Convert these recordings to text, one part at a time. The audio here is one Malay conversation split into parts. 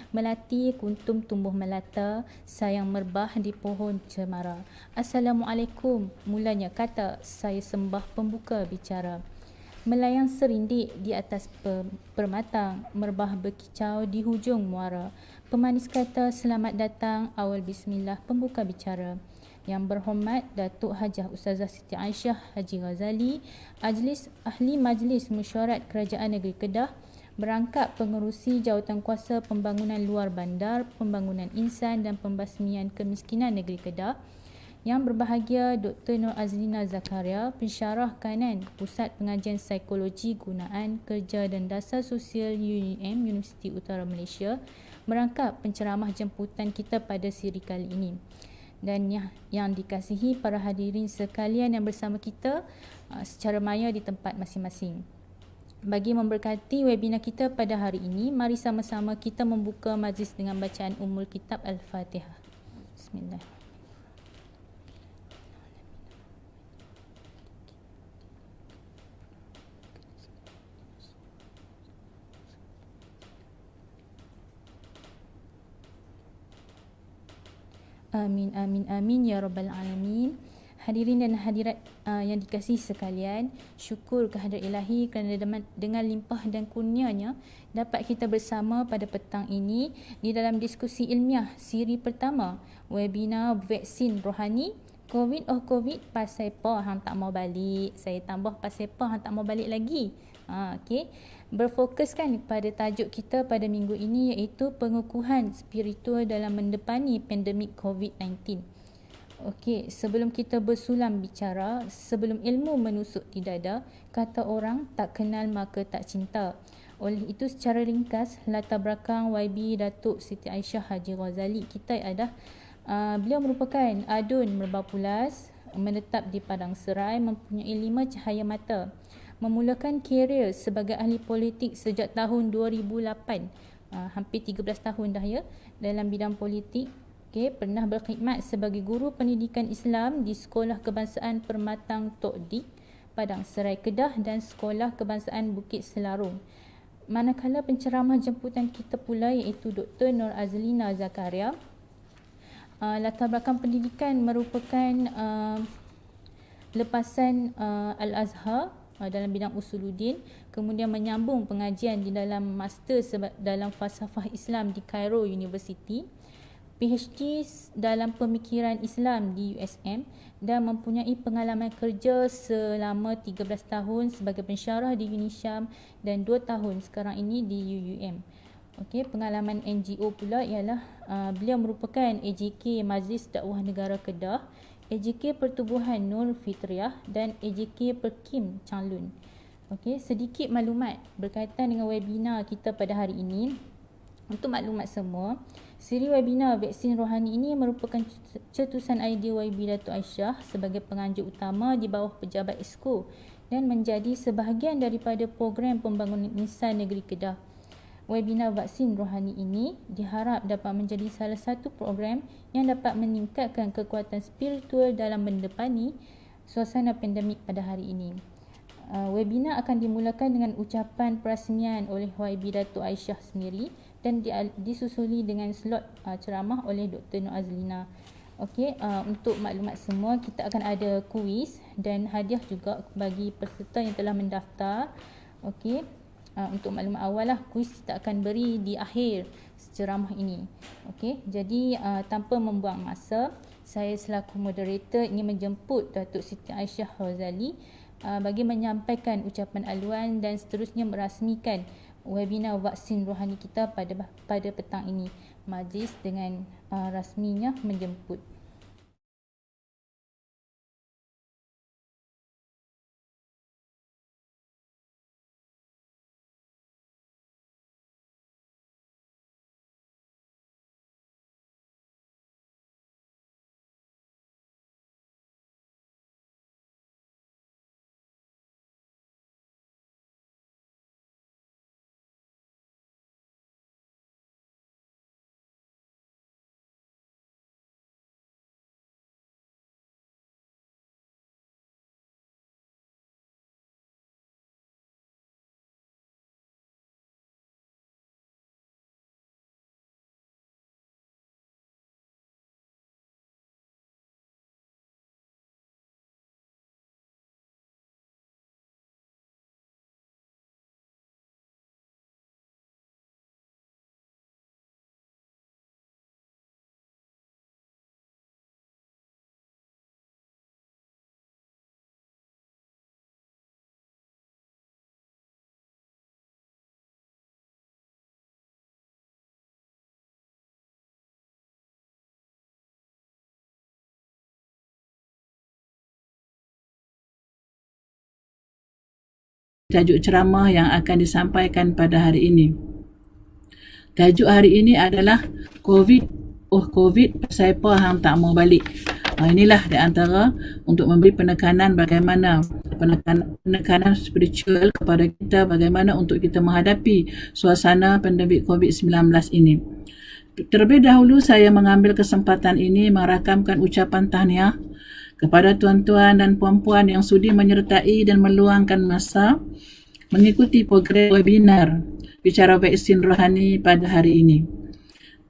Melati kuntum tumbuh melata, sayang merbah di pohon cemara. Assalamualaikum, mulanya kata, saya sembah pembuka bicara. Melayang serindik di atas permatang, merbah berkicau di hujung muara. Pemanis kata selamat datang, awal bismillah pembuka bicara. Yang berhormat Datuk Hajah Ustazah Siti Aisyah Haji Ghazali, Ahli Majlis Mesyuarat Kerajaan Negeri Kedah, berangkap pengerusi Jawatankuasa Pembangunan Luar Bandar, Pembangunan Insan dan Pembasmian Kemiskinan Negeri Kedah, yang berbahagia Dr. Nur Azlina Zakaria, Pensyarah Kanan Pusat Pengajian Psikologi Gunaan Kerja dan Dasar Sosial UUM Universiti Utara Malaysia, merangkap penceramah jemputan kita pada siri kali ini. Dan yang dikasihi para hadirin sekalian yang bersama kita secara maya di tempat masing-masing. Bagi memberkati webinar kita pada hari ini, mari sama-sama kita membuka majlis dengan bacaan Ummul Kitab Al-Fatihah. Bismillah. Amin, amin, amin, ya Rabbal Alamin. Hadirin dan hadirat yang dikasihi sekalian, syukur kehadrat ilahi kerana dengan limpah dan kurnianya dapat kita bersama pada petang ini di dalam diskusi ilmiah siri pertama webinar vaksin rohani COVID COVID pasal apa hang tak mau balik. Saya tambah pasal apa hang tak mau balik lagi. Okey. Berfokuskan pada tajuk kita pada minggu ini iaitu pengukuhan spiritual dalam mendepani pandemik COVID-19. Okey, sebelum kita bersulam bicara, sebelum ilmu menusuk di dada, kata orang tak kenal maka tak cinta. Oleh itu secara ringkas, latar belakang YB Datuk Siti Aisyah Haji Ghazali kita adalah beliau merupakan adun Merbapulas, menetap di Padang Serai, mempunyai 5 cahaya mata. Memulakan kerjaya sebagai ahli politik sejak tahun 2008, hampir 13 tahun dah ya dalam bidang politik. Pernah berkhidmat sebagai guru pendidikan Islam di Sekolah Kebangsaan Permatang Tok Dik, Padang Serai Kedah dan Sekolah Kebangsaan Bukit Selarong. Manakala penceramah jemputan kita pula iaitu Dr. Nur Azlina Zakaria. Latar belakang pendidikan merupakan lepasan Al-Azhar dalam bidang usuluddin, kemudian menyambung pengajian di dalam master dalam falsafah Islam di Cairo University, PhD dalam pemikiran Islam di USM dan mempunyai pengalaman kerja selama 13 tahun sebagai pensyarah di UNISYAM dan 2 tahun sekarang ini di UUM. Okey, pengalaman NGO pula ialah beliau merupakan AJK Majlis Dakwah Negara Kedah, AJK Pertubuhan Nur Fitriah dan AJK Perkim Changlun. Okey, sedikit maklumat berkaitan dengan webinar kita pada hari ini. Untuk maklumat semua, siri webinar vaksin rohani ini merupakan cetusan idea YB Datuk Aisyah sebagai penganjur utama di bawah Pejabat Exco dan menjadi sebahagian daripada program pembangunan insan negeri Kedah. Webinar vaksin rohani ini diharap dapat menjadi salah satu program yang dapat meningkatkan kekuatan spiritual dalam mendepani suasana pandemik pada hari ini. Webinar akan dimulakan dengan ucapan perasmian oleh YB Datuk Aisyah sendiri dan disusuli dengan slot ceramah oleh Dr. Nur Azlina. Okey, untuk maklumat semua, kita akan ada kuis dan hadiah juga bagi peserta yang telah mendaftar. Okey, untuk maklumat awal lah, kuis kita akan beri di akhir ceramah ini. Okey, jadi tanpa membuang masa, saya selaku moderator ingin menjemput Datuk Siti Aisyah Ghazali bagi menyampaikan ucapan aluan dan seterusnya merasmikan webinar vaksin rohani kita pada petang ini. Majlis dengan rasminya menjemput. tajuk ceramah yang akan disampaikan pada hari ini. Tajuk hari ini adalah COVID pasal apa hang tak mau balik. Inilah di antara untuk memberi penekanan bagaimana penekanan spiritual kepada kita, bagaimana untuk kita menghadapi suasana pandemik COVID-19 ini. Terlebih dahulu saya mengambil kesempatan ini merakamkan ucapan tahniah kepada tuan-tuan dan puan-puan yang sudi menyertai dan meluangkan masa mengikuti program webinar bicara vaksin rohani pada hari ini.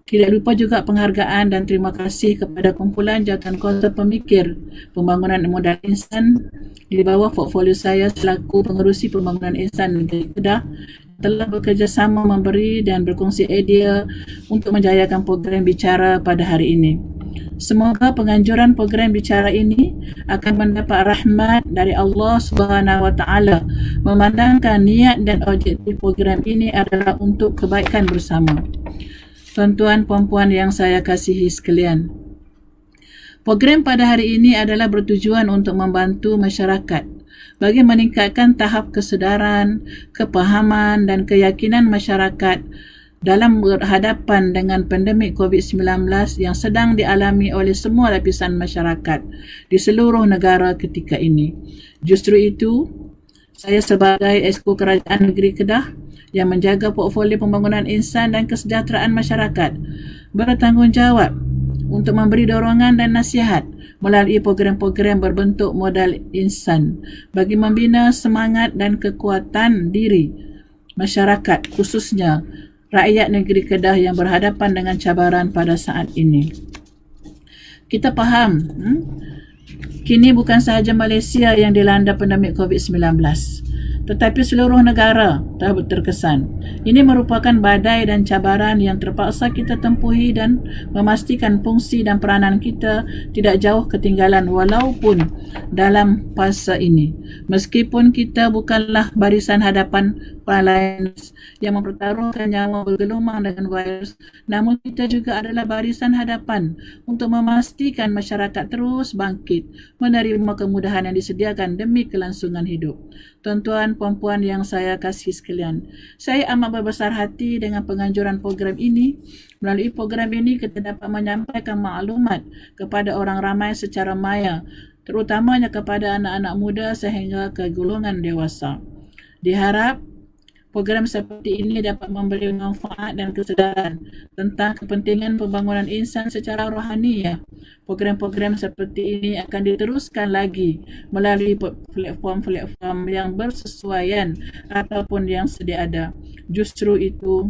Tidak lupa juga penghargaan dan terima kasih kepada kumpulan jawatankuasa pemikir pembangunan modal insan di bawah portfolio saya selaku pengerusi pembangunan insan negeri Kedah telah bekerjasama memberi dan berkongsi idea untuk menjayakan program bicara pada hari ini. Semoga penganjuran program bicara ini akan mendapat rahmat dari Allah Subhanahu Wa Taala, memandangkan niat dan objektif program ini adalah untuk kebaikan bersama. Tuan-tuan puan-puan yang saya kasihi sekalian, program pada hari ini adalah bertujuan untuk membantu masyarakat bagi meningkatkan tahap kesedaran, kepahaman dan keyakinan masyarakat dalam berhadapan dengan pandemik COVID-19 yang sedang dialami oleh semua lapisan masyarakat di seluruh negara ketika ini. Justru itu, saya sebagai Exco Kerajaan Negeri Kedah yang menjaga portfolio pembangunan insan dan kesejahteraan masyarakat bertanggungjawab untuk memberi dorongan dan nasihat melalui program-program berbentuk modal insan bagi membina semangat dan kekuatan diri masyarakat, khususnya rakyat negeri Kedah yang berhadapan dengan cabaran pada saat ini. Kita faham, kini bukan sahaja Malaysia yang dilanda pandemik COVID-19, tetapi seluruh negara telah terkesan. Ini merupakan badai dan cabaran yang terpaksa kita tempuhi dan memastikan fungsi dan peranan kita tidak jauh ketinggalan walaupun dalam fasa ini. Meskipun kita bukanlah barisan hadapan frontliners yang mempertaruhkan nyawa bergelumang dengan virus, namun kita juga adalah barisan hadapan untuk memastikan masyarakat terus bangkit menerima kemudahan yang disediakan demi kelangsungan hidup. Tuan-tuan, puan-puan yang saya kasih sekalian, saya amat berbesar hati dengan penganjuran program ini. Melalui program ini kita dapat menyampaikan maklumat kepada orang ramai secara maya, terutamanya kepada anak-anak muda sehingga ke golongan dewasa. Diharap program seperti ini dapat memberi manfaat dan kesedaran tentang kepentingan pembangunan insan secara rohani. Program-program seperti ini akan diteruskan lagi melalui platform-platform yang bersesuaian ataupun yang sedia ada. Justru itu,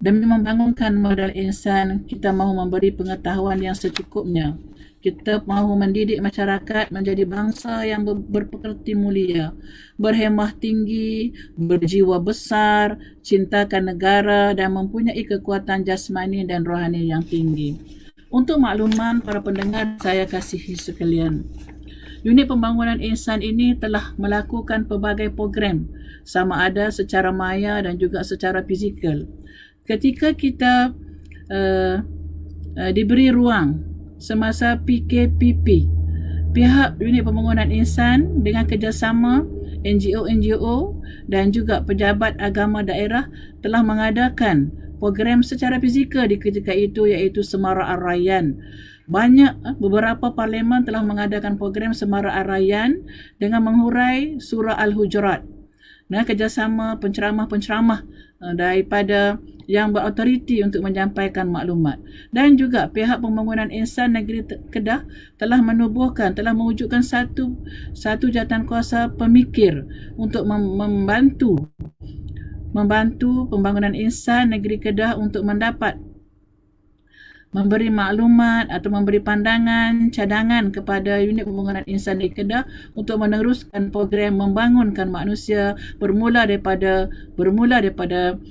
demi membangunkan modal insan, kita mahu memberi pengetahuan yang secukupnya. Kita mahu mendidik masyarakat menjadi bangsa yang berpekerti mulia, berhemah tinggi, berjiwa besar, cintakan negara dan mempunyai kekuatan jasmani dan rohani yang tinggi. Untuk makluman para pendengar saya kasihi sekalian, unit pembangunan insan ini telah melakukan pelbagai program sama ada secara maya dan juga secara fizikal. Ketika kita diberi ruang semasa PKPP, pihak unit pembangunan insan dengan kerjasama NGO dan juga pejabat agama daerah telah mengadakan program secara fizikal di ketika itu, iaitu Semara Ar-Rayyan. Beberapa parlimen telah mengadakan program Semara Ar-Rayyan dengan menghurai surah Al-Hujurat dengan kerjasama penceramah-penceramah daripada yang berautoriti untuk menyampaikan maklumat. Dan juga pihak pembangunan insan negeri Kedah telah mewujudkan satu jawatankuasa pemikir untuk membantu pembangunan insan negeri Kedah untuk memberi maklumat atau memberi pandangan, cadangan kepada unit pembangunan insan negeri Kedah untuk meneruskan program membangunkan manusia bermula daripada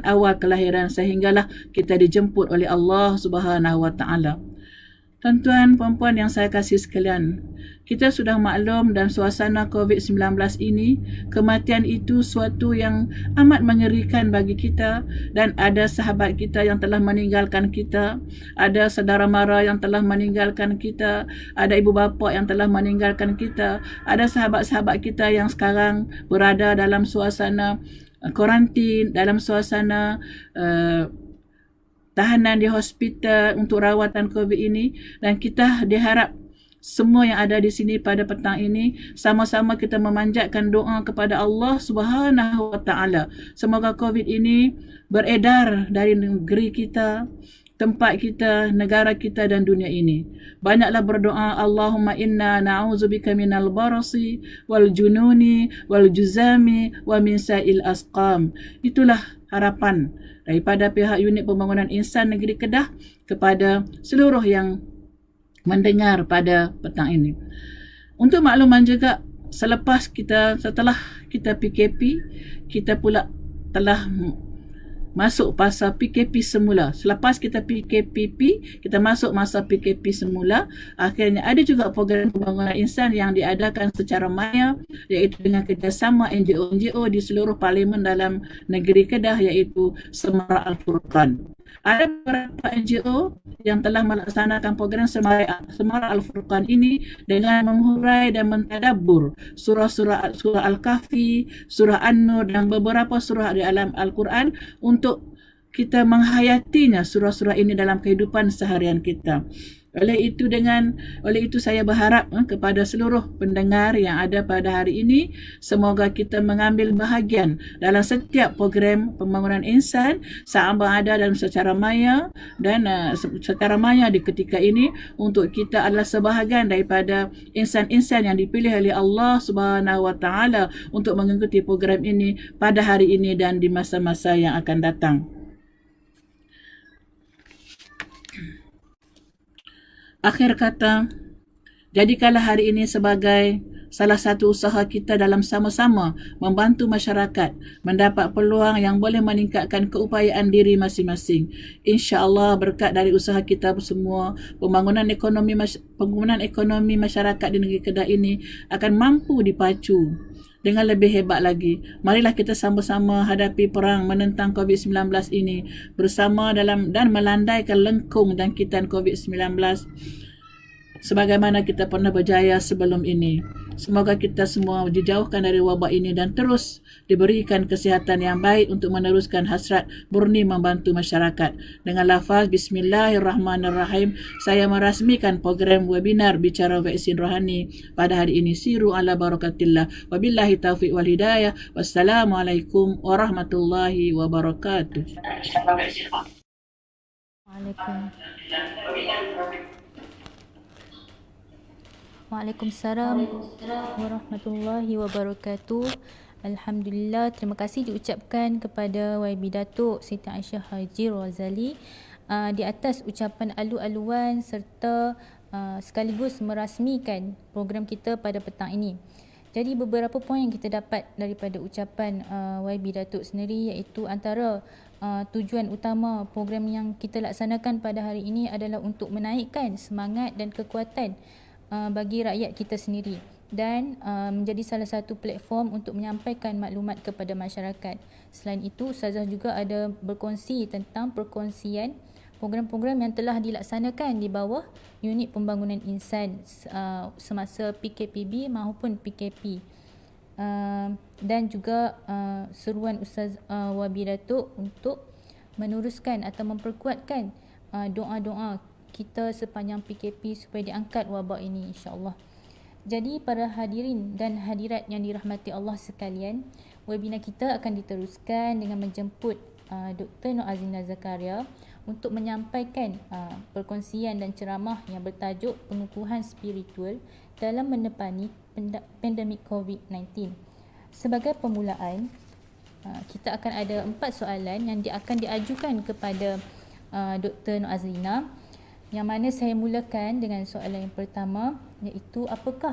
awal kelahiran sehinggalah kita dijemput oleh Allah Subhanahu Wa Taala. Tuan-tuan, puan-puan yang saya kasih sekalian, kita sudah maklum dalam suasana COVID-19 ini, kematian itu suatu yang amat mengerikan bagi kita, dan ada sahabat kita yang telah meninggalkan kita, ada saudara mara yang telah meninggalkan kita, ada ibu bapa yang telah meninggalkan kita, ada sahabat-sahabat kita yang sekarang berada dalam suasana kuarantin, dalam suasana tahanan di hospital untuk rawatan COVID ini, dan kita diharap semua yang ada di sini pada petang ini sama-sama kita memanjatkan doa kepada Allah Subhanahu wa taala. Semoga COVID ini beredar dari negeri kita, tempat kita, negara kita dan dunia ini. Banyaklah berdoa, Allahumma inna na'udzubika minal barasi wal jununi wal juzami wa min sa'il asqam. Itulah harapan daripada pihak unit pembangunan insan negeri Kedah kepada seluruh yang mendengar pada petang ini. Untuk makluman juga, setelah kita PKP, kita pula telah masuk fasa PKP semula. Selepas kita PKP, kita masuk masa PKP semula. Akhirnya ada juga program pembangunan insan yang diadakan secara maya, iaitu dengan kerjasama NGO-NGO di seluruh parlimen dalam negeri Kedah, iaitu Semara Al-Furqan. Ada beberapa NGO yang telah melaksanakan program Semara Al-Furqan ini dengan menghurai dan mentadabbur surah Al-Kahfi, surah An-Nur dan beberapa surah di alam Al-Quran untuk kita menghayatinya surah-surah ini dalam kehidupan seharian kita. Oleh itu saya berharap kepada seluruh pendengar yang ada pada hari ini, semoga kita mengambil bahagian dalam setiap program pembangunan insan sama ada dalam secara maya dan secara maya di ketika ini, untuk kita adalah sebahagian daripada insan-insan yang dipilih oleh Allah Subhanahu wa taala untuk mengikuti program ini pada hari ini dan di masa-masa yang akan datang. Akhir kata, jadikanlah hari ini sebagai salah satu usaha kita dalam sama-sama membantu masyarakat mendapat peluang yang boleh meningkatkan keupayaan diri masing-masing. InsyaAllah berkat dari usaha kita semua, pembangunan ekonomi masyarakat di negeri Kedah ini akan mampu dipacu dengan lebih hebat lagi. Marilah kita sama-sama hadapi perang menentang COVID-19 ini bersama dan melandaikan lengkung jangkitan COVID-19 sebagaimana kita pernah berjaya sebelum ini. Semoga kita semua dijauhkan dari wabak ini dan terus diberikan kesihatan yang baik untuk meneruskan hasrat murni membantu masyarakat. Dengan lafaz Bismillahirrahmanirrahim, saya merasmikan program webinar Bicara Vaksin Rohani pada hari ini. Siru ala barakatillah. Wabillahi taufiq wal hidayah. Wassalamualaikum warahmatullahi wabarakatuh. Waalaikumsalam warahmatullahi wabarakatuh. Alhamdulillah, terima kasih diucapkan kepada YB Datuk Siti Aisyah Haji Razali di atas ucapan alu-aluan serta sekaligus merasmikan program kita pada petang ini. Jadi beberapa poin yang kita dapat daripada ucapan YB Datuk sendiri, iaitu antara tujuan utama program yang kita laksanakan pada hari ini adalah untuk menaikkan semangat dan kekuatan bagi rakyat kita sendiri dan menjadi salah satu platform untuk menyampaikan maklumat kepada masyarakat. Selain itu, Ustazah juga ada berkongsi tentang perkongsian program-program yang telah dilaksanakan di bawah unit pembangunan insan semasa PKPB maupun PKP. Dan juga seruan Ustaz Wabi Datuk untuk meneruskan atau memperkuatkan doa-doa kita sepanjang PKP supaya diangkat wabak ini, insya-Allah. Jadi para hadirin dan hadirat yang dirahmati Allah sekalian, webinar kita akan diteruskan dengan menjemput Dr. Nur Azlina Zakaria untuk menyampaikan perkongsian dan ceramah yang bertajuk pengukuhan spiritual dalam menepani pandemik COVID-19. Sebagai permulaan, kita akan ada 4 soalan yang akan diajukan kepada Dr. Nur Azlina, yang mana saya mulakan dengan soalan yang pertama, iaitu apakah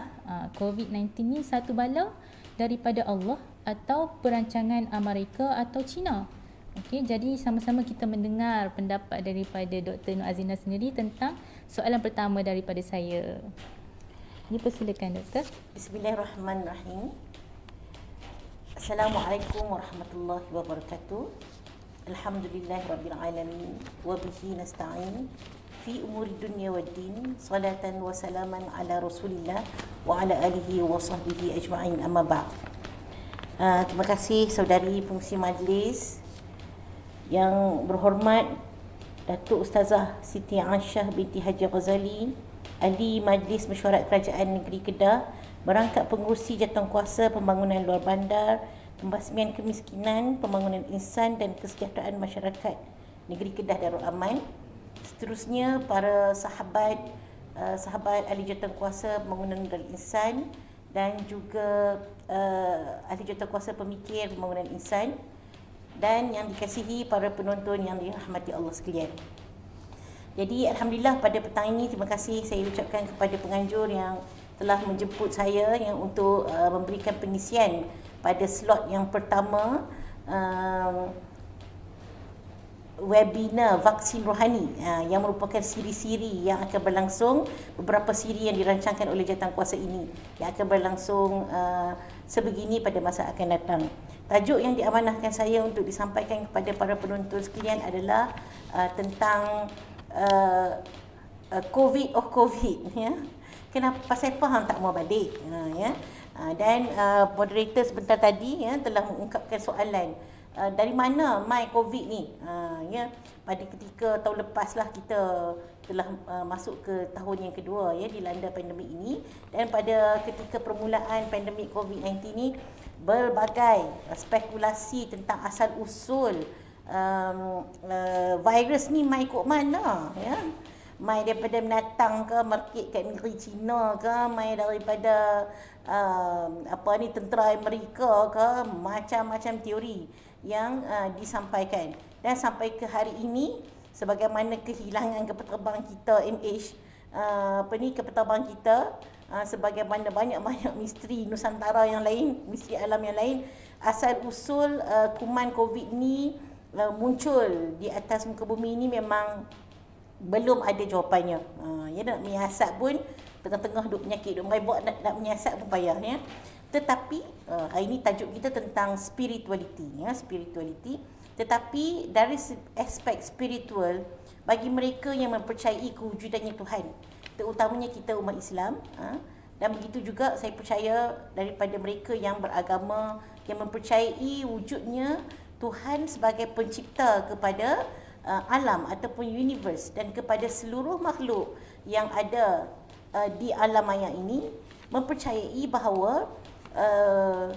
COVID-19 ni satu bala daripada Allah atau perancangan Amerika atau China? Okey, jadi sama-sama kita mendengar pendapat daripada Dr. Nur Azina sendiri tentang soalan pertama daripada saya. Dipersilakan doktor. Bismillahirrahmanirrahim. Assalamualaikum warahmatullahi wabarakatuh. Alhamdulillahirabbil alamin wa bihi nasta'in fi umuri dunya waddin. Salatan wa salaman ala Rasulillah wa ala alihi wa sahbihi ajma'in, amma ba'd. Terima kasih saudari pengurusi majlis yang berhormat, Datuk Ustazah Siti Aisyah binti Haji Ghazali, Ahli Majlis Mesyuarat Kerajaan Negeri Kedah, merangkap pengurusi jawatankuasa pembangunan luar bandar, pembasmian kemiskinan, pembangunan insan dan kesejahteraan masyarakat Negeri Kedah Darul Aman. Seterusnya para sahabat ahli jawatankuasa pembangunan Darul Insan dan juga ahli jawatankuasa pemikir pembangunan insan, dan yang dikasihi para penonton yang dirahmati Allah sekalian. Jadi alhamdulillah pada petang ini terima kasih saya ucapkan kepada penganjur yang telah menjemput saya yang untuk memberikan pengisian pada slot yang pertama webinar vaksin rohani yang merupakan siri-siri yang akan berlangsung, beberapa siri yang dirancangkan oleh jawatankuasa ini yang akan berlangsung sebegini pada masa akan datang. Tajuk yang diamanahkan saya untuk disampaikan kepada para penonton sekalian adalah tentang COVID ya. Kenapa, pasal apa hang tak mau balik? Ya. Dan moderator sebentar tadi ya telah mengungkapkan soalan dari mana mai COVID ni? Ya, pada ketika tahun lepas lah kita telah masuk ke tahun yang kedua ya dilanda pandemik ini, dan pada ketika permulaan pandemik COVID-19 ni berbagai spekulasi tentang asal usul virus ni mai kok mana ya. Mai daripada binatang ke, market kat negeri China ke, mai daripada tentera Amerika ke, macam-macam teori yang disampaikan. Dan sampai ke hari ini, sebagaimana kehilangan kapal terbang kita kapal terbang kita, sebagaimana banyak-banyak misteri Nusantara yang lain, misteri alam yang lain, asal usul kuman COVID ni muncul di atas muka bumi ni memang belum ada jawapannya. Ya, nak menyiasat pun tengah-tengah duk penyakit, duk merebak, nak menyiasat pun payah ya. Tetapi hari ini tajuk kita tentang spirituality ya, spirituality. Tetapi dari aspek spiritual, bagi mereka yang mempercayai kewujudannya Tuhan, terutamanya kita umat Islam, dan begitu juga saya percaya daripada mereka yang beragama yang mempercayai wujudnya Tuhan sebagai pencipta kepada alam ataupun universe dan kepada seluruh makhluk yang ada di alam maya ini, mempercayai bahawa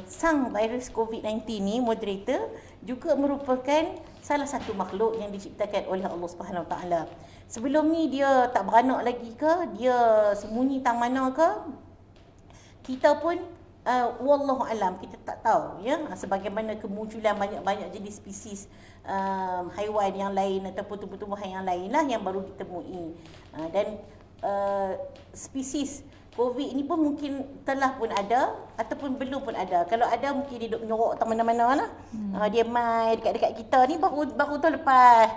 sang virus COVID-19 ni, moderator, juga merupakan salah satu makhluk yang diciptakan oleh Allah Subhanahu Wa Taala. Sebelum ni dia tak beranak lagi ke, dia sembunyi tang mana ke, kita pun wallahu alam, kita tak tahu ya, sebagaimana kemunculan banyak-banyak jenis spesies haiwan yang lain ataupun tumbuh-tumbuhan yang lain lah yang baru ditemui. Dan spesies COVID ni pun mungkin telah pun ada ataupun belum pun ada. Kalau ada mungkin dia duduk menyorok tak mana-mana lah. Dia mai dekat-dekat kita ni baru tahun lepas.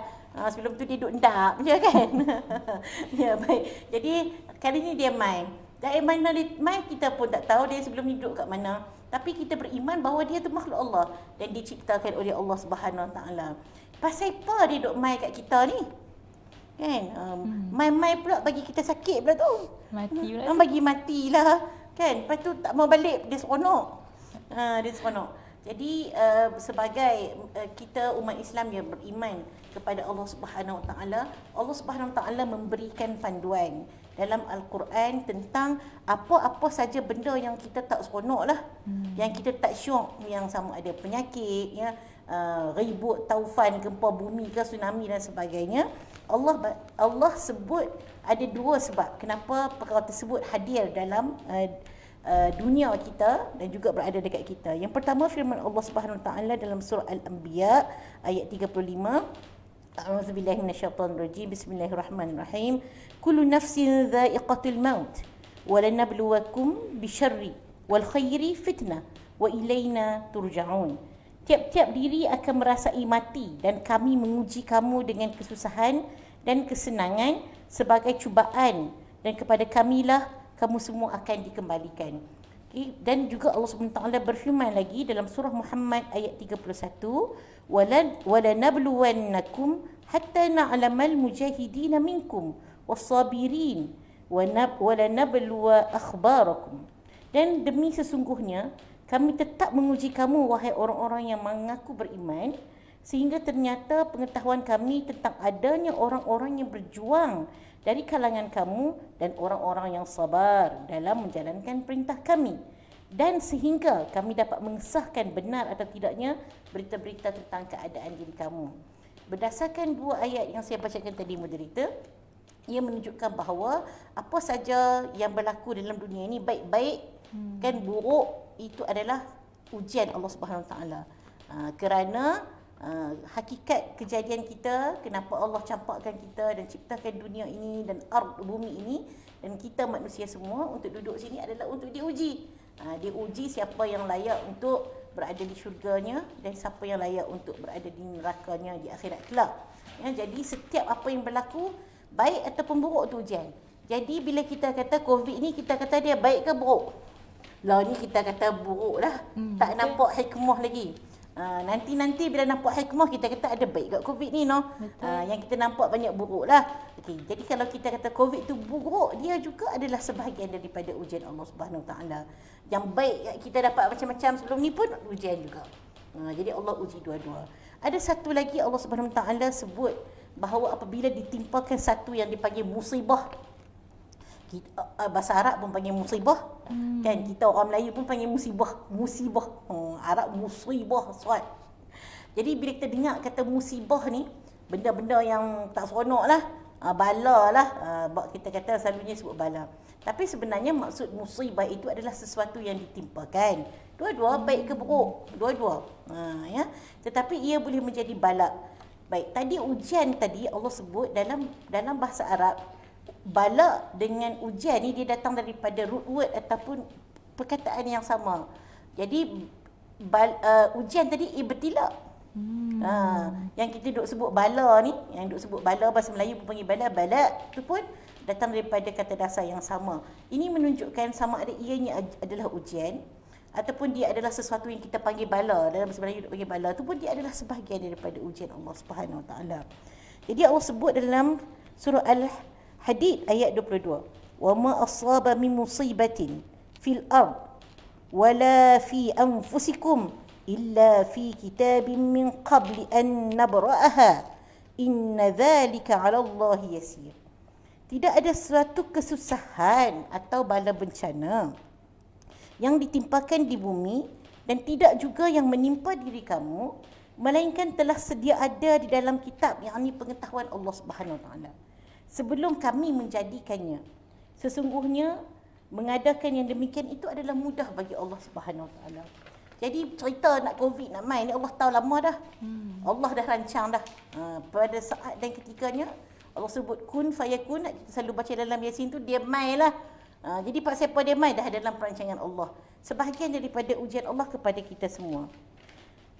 Sebelum tu dia duduk endap je kan. Ya, baik. Jadi kali ni dia mai. Dari mana dia mai kita pun tak tahu dia sebelum ni duduk kat mana. Tapi kita beriman bahawa dia tu makhluk Allah dan diciptakan oleh Allah Subhanahu Wa Taala. Pasal apa dia duduk mai kat kita ni? Kan? Mai-mai pula bagi kita sakit pula tu. Mati pula. Bagi matilah. Kan? Lepas tu tak mau balik, dia seronok. Dia seronok. Jadi sebagai kita umat Islam yang beriman kepada Allah Subhanahu Wa Taala, Allah Subhanahu Wa Taala memberikan panduan dalam Al-Quran tentang apa-apa saja benda yang kita tak seronok lah, yang kita tak syok, yang sama ada penyakit, ya, ribut, taufan, gempa bumi ke, tsunami dan sebagainya. Allah sebut ada dua sebab kenapa perkara tersebut hadir dalam dunia kita dan juga berada dekat kita. Yang pertama, firman Allah Subhanahu Wa Taala dalam surah Al-Anbiya ayat 35. A'udzubillahi minasyaitonirrajim. Bismillahirrahmanirrahim. Kullu nafsin dha'iqatul maut wa lanabluwakum bisyarri wal khairi fitnah wa ilaina turja'un. Tiap-tiap diri akan merasai mati dan kami menguji kamu dengan kesusahan dan kesenangan sebagai cubaan dan kepada kamilah kamu semua akan dikembalikan. Okay. Dan juga Allah SWT berfirman lagi dalam surah Muhammad ayat 31, وَلَنَبْلُوَنَّكُمْ حَتَّى نَعْلَمَ الْمُجَاهِدِينَ مِنْكُمْ وَالصَّابِرِينَ وَلَنَبْلُوَ أَخْبَارَكُمْ. Dan demi sesungguhnya kami tetap menguji kamu, wahai orang-orang yang mengaku beriman, sehingga ternyata pengetahuan kami tentang adanya orang-orang yang berjuang dari kalangan kamu dan orang-orang yang sabar dalam menjalankan perintah kami. Dan sehingga kami dapat mengesahkan benar atau tidaknya berita-berita tentang keadaan diri kamu. Berdasarkan dua ayat yang saya bacakan tadi, moderator, ia menunjukkan bahawa apa saja yang berlaku dalam dunia ini, baik-baik kan buruk, itu adalah ujian Allah Subhanahu Wa Taala. Kerana hakikat kejadian kita, kenapa Allah campakkan kita dan ciptakan dunia ini dan bumi ini dan kita manusia semua untuk duduk sini adalah untuk diuji. Dia uji siapa yang layak untuk berada di syurganya dan siapa yang layak untuk berada di nerakanya di akhirat kelak. Ya, jadi setiap apa yang berlaku, baik ataupun buruk, itu ujian. Jadi bila kita kata COVID ni, kita kata dia baik ke buruk? Lah ni kita kata buruk dah. Tak nampak hikmah lagi. Nanti bila nampak hikmah, kita kata ada baik kat COVID ni, no. Yang kita nampak banyak buruk lah. Okay. Jadi kalau kita kata COVID tu buruk, dia juga adalah sebahagian daripada ujian Allah Subhanahu Taala. Yang baik kita dapat macam-macam sebelum ni pun ujian juga. Jadi Allah uji dua-dua. Ada satu lagi Allah Subhanahu Taala sebut bahawa apabila ditimpakan satu yang dipanggil musibah, bahasa Arab pun panggil musibah, kan, kita orang Melayu pun panggil musibah. Arab musibah, swat. Jadi bila kita dengar kata musibah ni, benda-benda yang tak seronok lah, bala lah, kita kata selalunya sebut bala. Tapi sebenarnya maksud musibah itu adalah sesuatu yang ditimpakan. Dua-dua, baik ke buruk, dua-dua. Ya. Tetapi ia boleh menjadi bala. Baik, tadi ujian tadi Allah sebut dalam bahasa Arab, bala dengan ujian ni dia datang daripada root word ataupun perkataan yang sama. Jadi ujian tadi ibtila. Yang kita duk sebut bala ni, yang duk sebut bala, bahasa Melayu pun panggil bala tu pun datang daripada kata dasar yang sama. Ini menunjukkan sama ada ianya adalah ujian ataupun dia adalah sesuatu yang kita panggil bala. Dalam bahasa Melayu panggil bala tu pun dia adalah sebahagian daripada ujian Allah Subhanahu Wa Taala. Jadi Allah sebut dalam surah Al-Hadid ayat 22, wa ma asaba min musibatin fil ard wala fi anfusikum illa fi kitabin min qabli an nabra'aha inna dhalika 'ala Allah yasir. Tidak ada suatu kesusahan atau bala bencana yang ditimpakan di bumi dan tidak juga yang menimpa diri kamu, melainkan telah sedia ada di dalam kitab, yakni pengetahuan Allah Subhanahu Wa Taala, sebelum kami menjadikannya. Sesungguhnya mengadakan yang demikian itu adalah mudah bagi Allah Subhanahu Wa Taala. Jadi cerita nak COVID nak main ni Allah tahu lama dah. Allah dah rancang dah. Pada saat dan ketikanya Allah sebut kun fayakun, kita selalu baca dalam Yasin tu, dia main lah. Jadi pak siapa dia main dah dalam perancangan Allah. Sebahagian daripada ujian Allah kepada kita semua.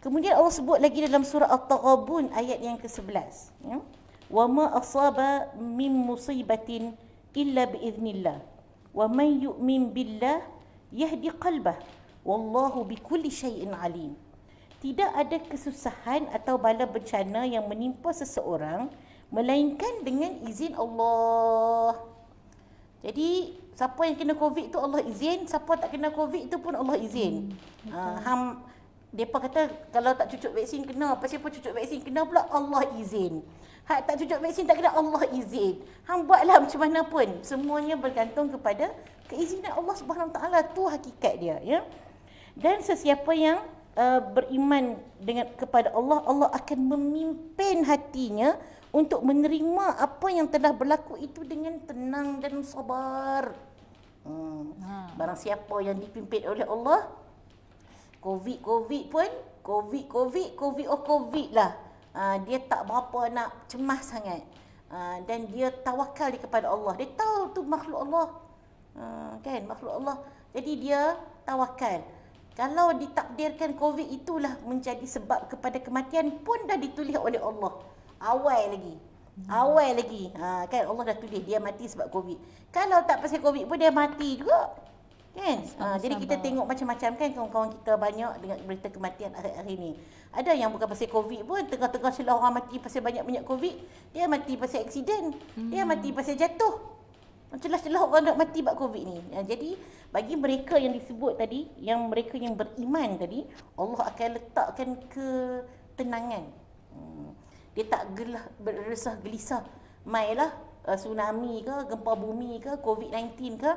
Kemudian Allah sebut lagi dalam surah At-Taghabun ayat yang ke-11, ya. Wa ma asaba min musibatin illa biiznillah wa man yu'min billah yahdi qalbah wallahu bikulli syai'in alim. Tidak ada kesusahan atau bala bencana yang menimpa seseorang melainkan dengan izin Allah. Jadi siapa yang kena COVID tu Allah izin, siapa tak kena COVID tu pun Allah izin. Depa kata kalau tak cucuk vaksin kena, apa siapa cucuk vaksin kena pula Allah izin. Hak tak cucuk vaksin tak kena Allah izin. Hang buatlah macam mana pun, semuanya bergantung kepada keizinan Allah Subhanahu Wa Taala, tu hakikat dia, ya. Dan sesiapa yang beriman kepada Allah, Allah akan memimpin hatinya untuk menerima apa yang telah berlaku itu dengan tenang dan sabar. Barang siapa yang dipimpin oleh Allah, COVID pun, COVID lah. Dia tak berapa nak cemas sangat. Dan dia tawakal kepada Allah. Dia tahu tu makhluk Allah. Kan, makhluk Allah. Jadi dia tawakal. Kalau ditakdirkan COVID itulah menjadi sebab kepada kematian pun dah ditulis oleh Allah. Awal lagi. Kan Allah dah tulis dia mati sebab COVID. Kalau tak pasal COVID pun dia mati juga. Kan? Jadi kita tengok macam-macam kan kawan-kawan kita banyak dengan berita kematian akhir-akhir ni. Ada yang bukan pasal COVID pun, tengah-tengah selah orang mati pasal banyak-banyak COVID, dia mati pasal aksiden, dia mati pasal jatuh. Celah-celah orang nak mati sebab COVID ni. Jadi bagi mereka yang disebut tadi, yang mereka yang beriman tadi, Allah akan letakkan ketenangan. Dia tak berresah gelisah. Mailah tsunami ke, gempa bumi ke, COVID-19 ke,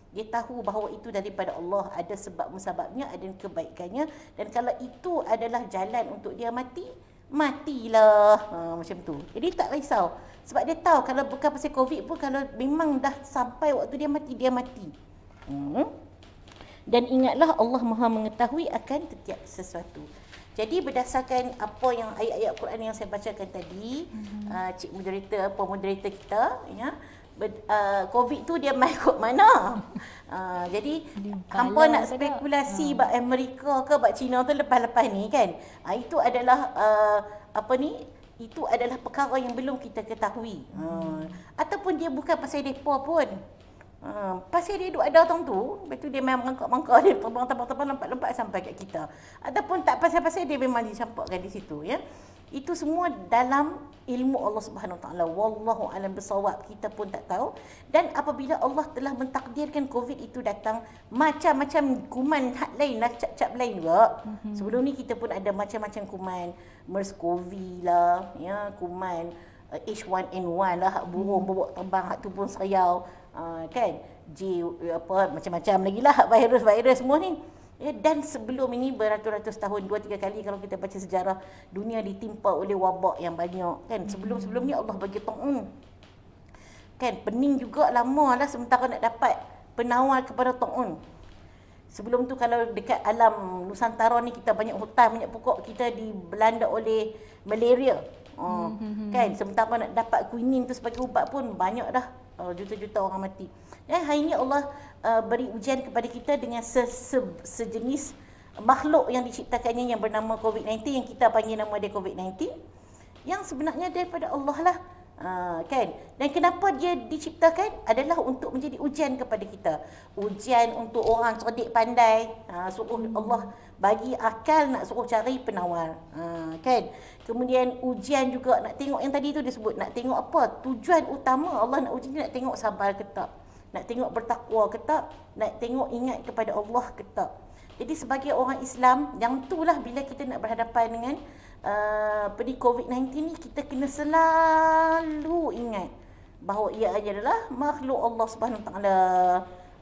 dia tahu bahawa itu daripada Allah, ada sebab musababnya, ada kebaikannya, dan kalau itu adalah jalan untuk dia mati, matilah. Macam tu. Jadi tak risau. Sebab dia tahu kalau bukan pasal COVID pun, kalau memang dah sampai waktu dia mati. Dan ingatlah Allah Maha mengetahui akan setiap sesuatu. Jadi berdasarkan apa yang ayat-ayat Quran yang saya bacakan tadi, cik moderator, moderator kita, ya, COVID tu dia main kot mana. Jadi hampa nak spekulasi bab Amerika ke bab China tu lepas-lepas ni kan. Itu adalah itu adalah perkara yang belum kita ketahui. Ataupun dia bukan pasal depa pun. Pasal dia duk ada orang tu, lepas tu dia memang mangkak-mangkak, dia terbang-terbang lompat-lompat sampai kat kita. Ataupun tak pasal-pasal dia memang dicampakkan di situ, ya. Itu semua dalam ilmu Allah Subhanahu Wa Taala. Wallahu alam bisawab, kita pun tak tahu. Dan apabila Allah telah mentakdirkan COVID itu datang, macam-macam kuman hak lain lah, cap-cap lain juga. Sebelum ni kita pun ada macam-macam kuman, MERS-CoV lah, ya, kuman H1N1 lah, hak burung bawa terbang, hak tu pun seriau, kan, macam-macam lagi lah virus-virus semua ni. Ya, dan sebelum ini beratus-ratus tahun, 2-3 kali kalau kita baca sejarah, dunia ditimpa oleh wabak yang banyak, kan. Sebelum ni Allah bagi ta'un, kan, pening juga lama lah sementara nak dapat penawar kepada ta'un. Sebelum tu kalau dekat alam Nusantara ni kita banyak hutan, banyak pokok, kita dibelanda oleh malaria. Kan, sementara nak dapat quinine tu sebagai ubat pun banyak dah, juta-juta orang mati. Dan hari ini Allah beri ujian kepada kita dengan sejenis makhluk yang diciptakannya yang bernama COVID-19, yang kita panggil nama dia COVID-19, yang sebenarnya daripada Allah lah. Kan? Dan kenapa dia diciptakan adalah untuk menjadi ujian kepada kita. Ujian untuk orang cerdik pandai, suruh Allah bagi akal nak suruh cari penawar. Kan? Kemudian ujian juga nak tengok yang tadi tu disebut, nak tengok apa? Tujuan utama Allah nak uji, nak tengok sabar ke tak, nak tengok bertakwa ke tak, nak tengok ingat kepada Allah ke tak. Jadi sebagai orang Islam, yang itulah bila kita nak berhadapan dengan COVID-19 ni, kita kena selalu ingat bahawa ia adalah makhluk Allah Subhanahu Taala.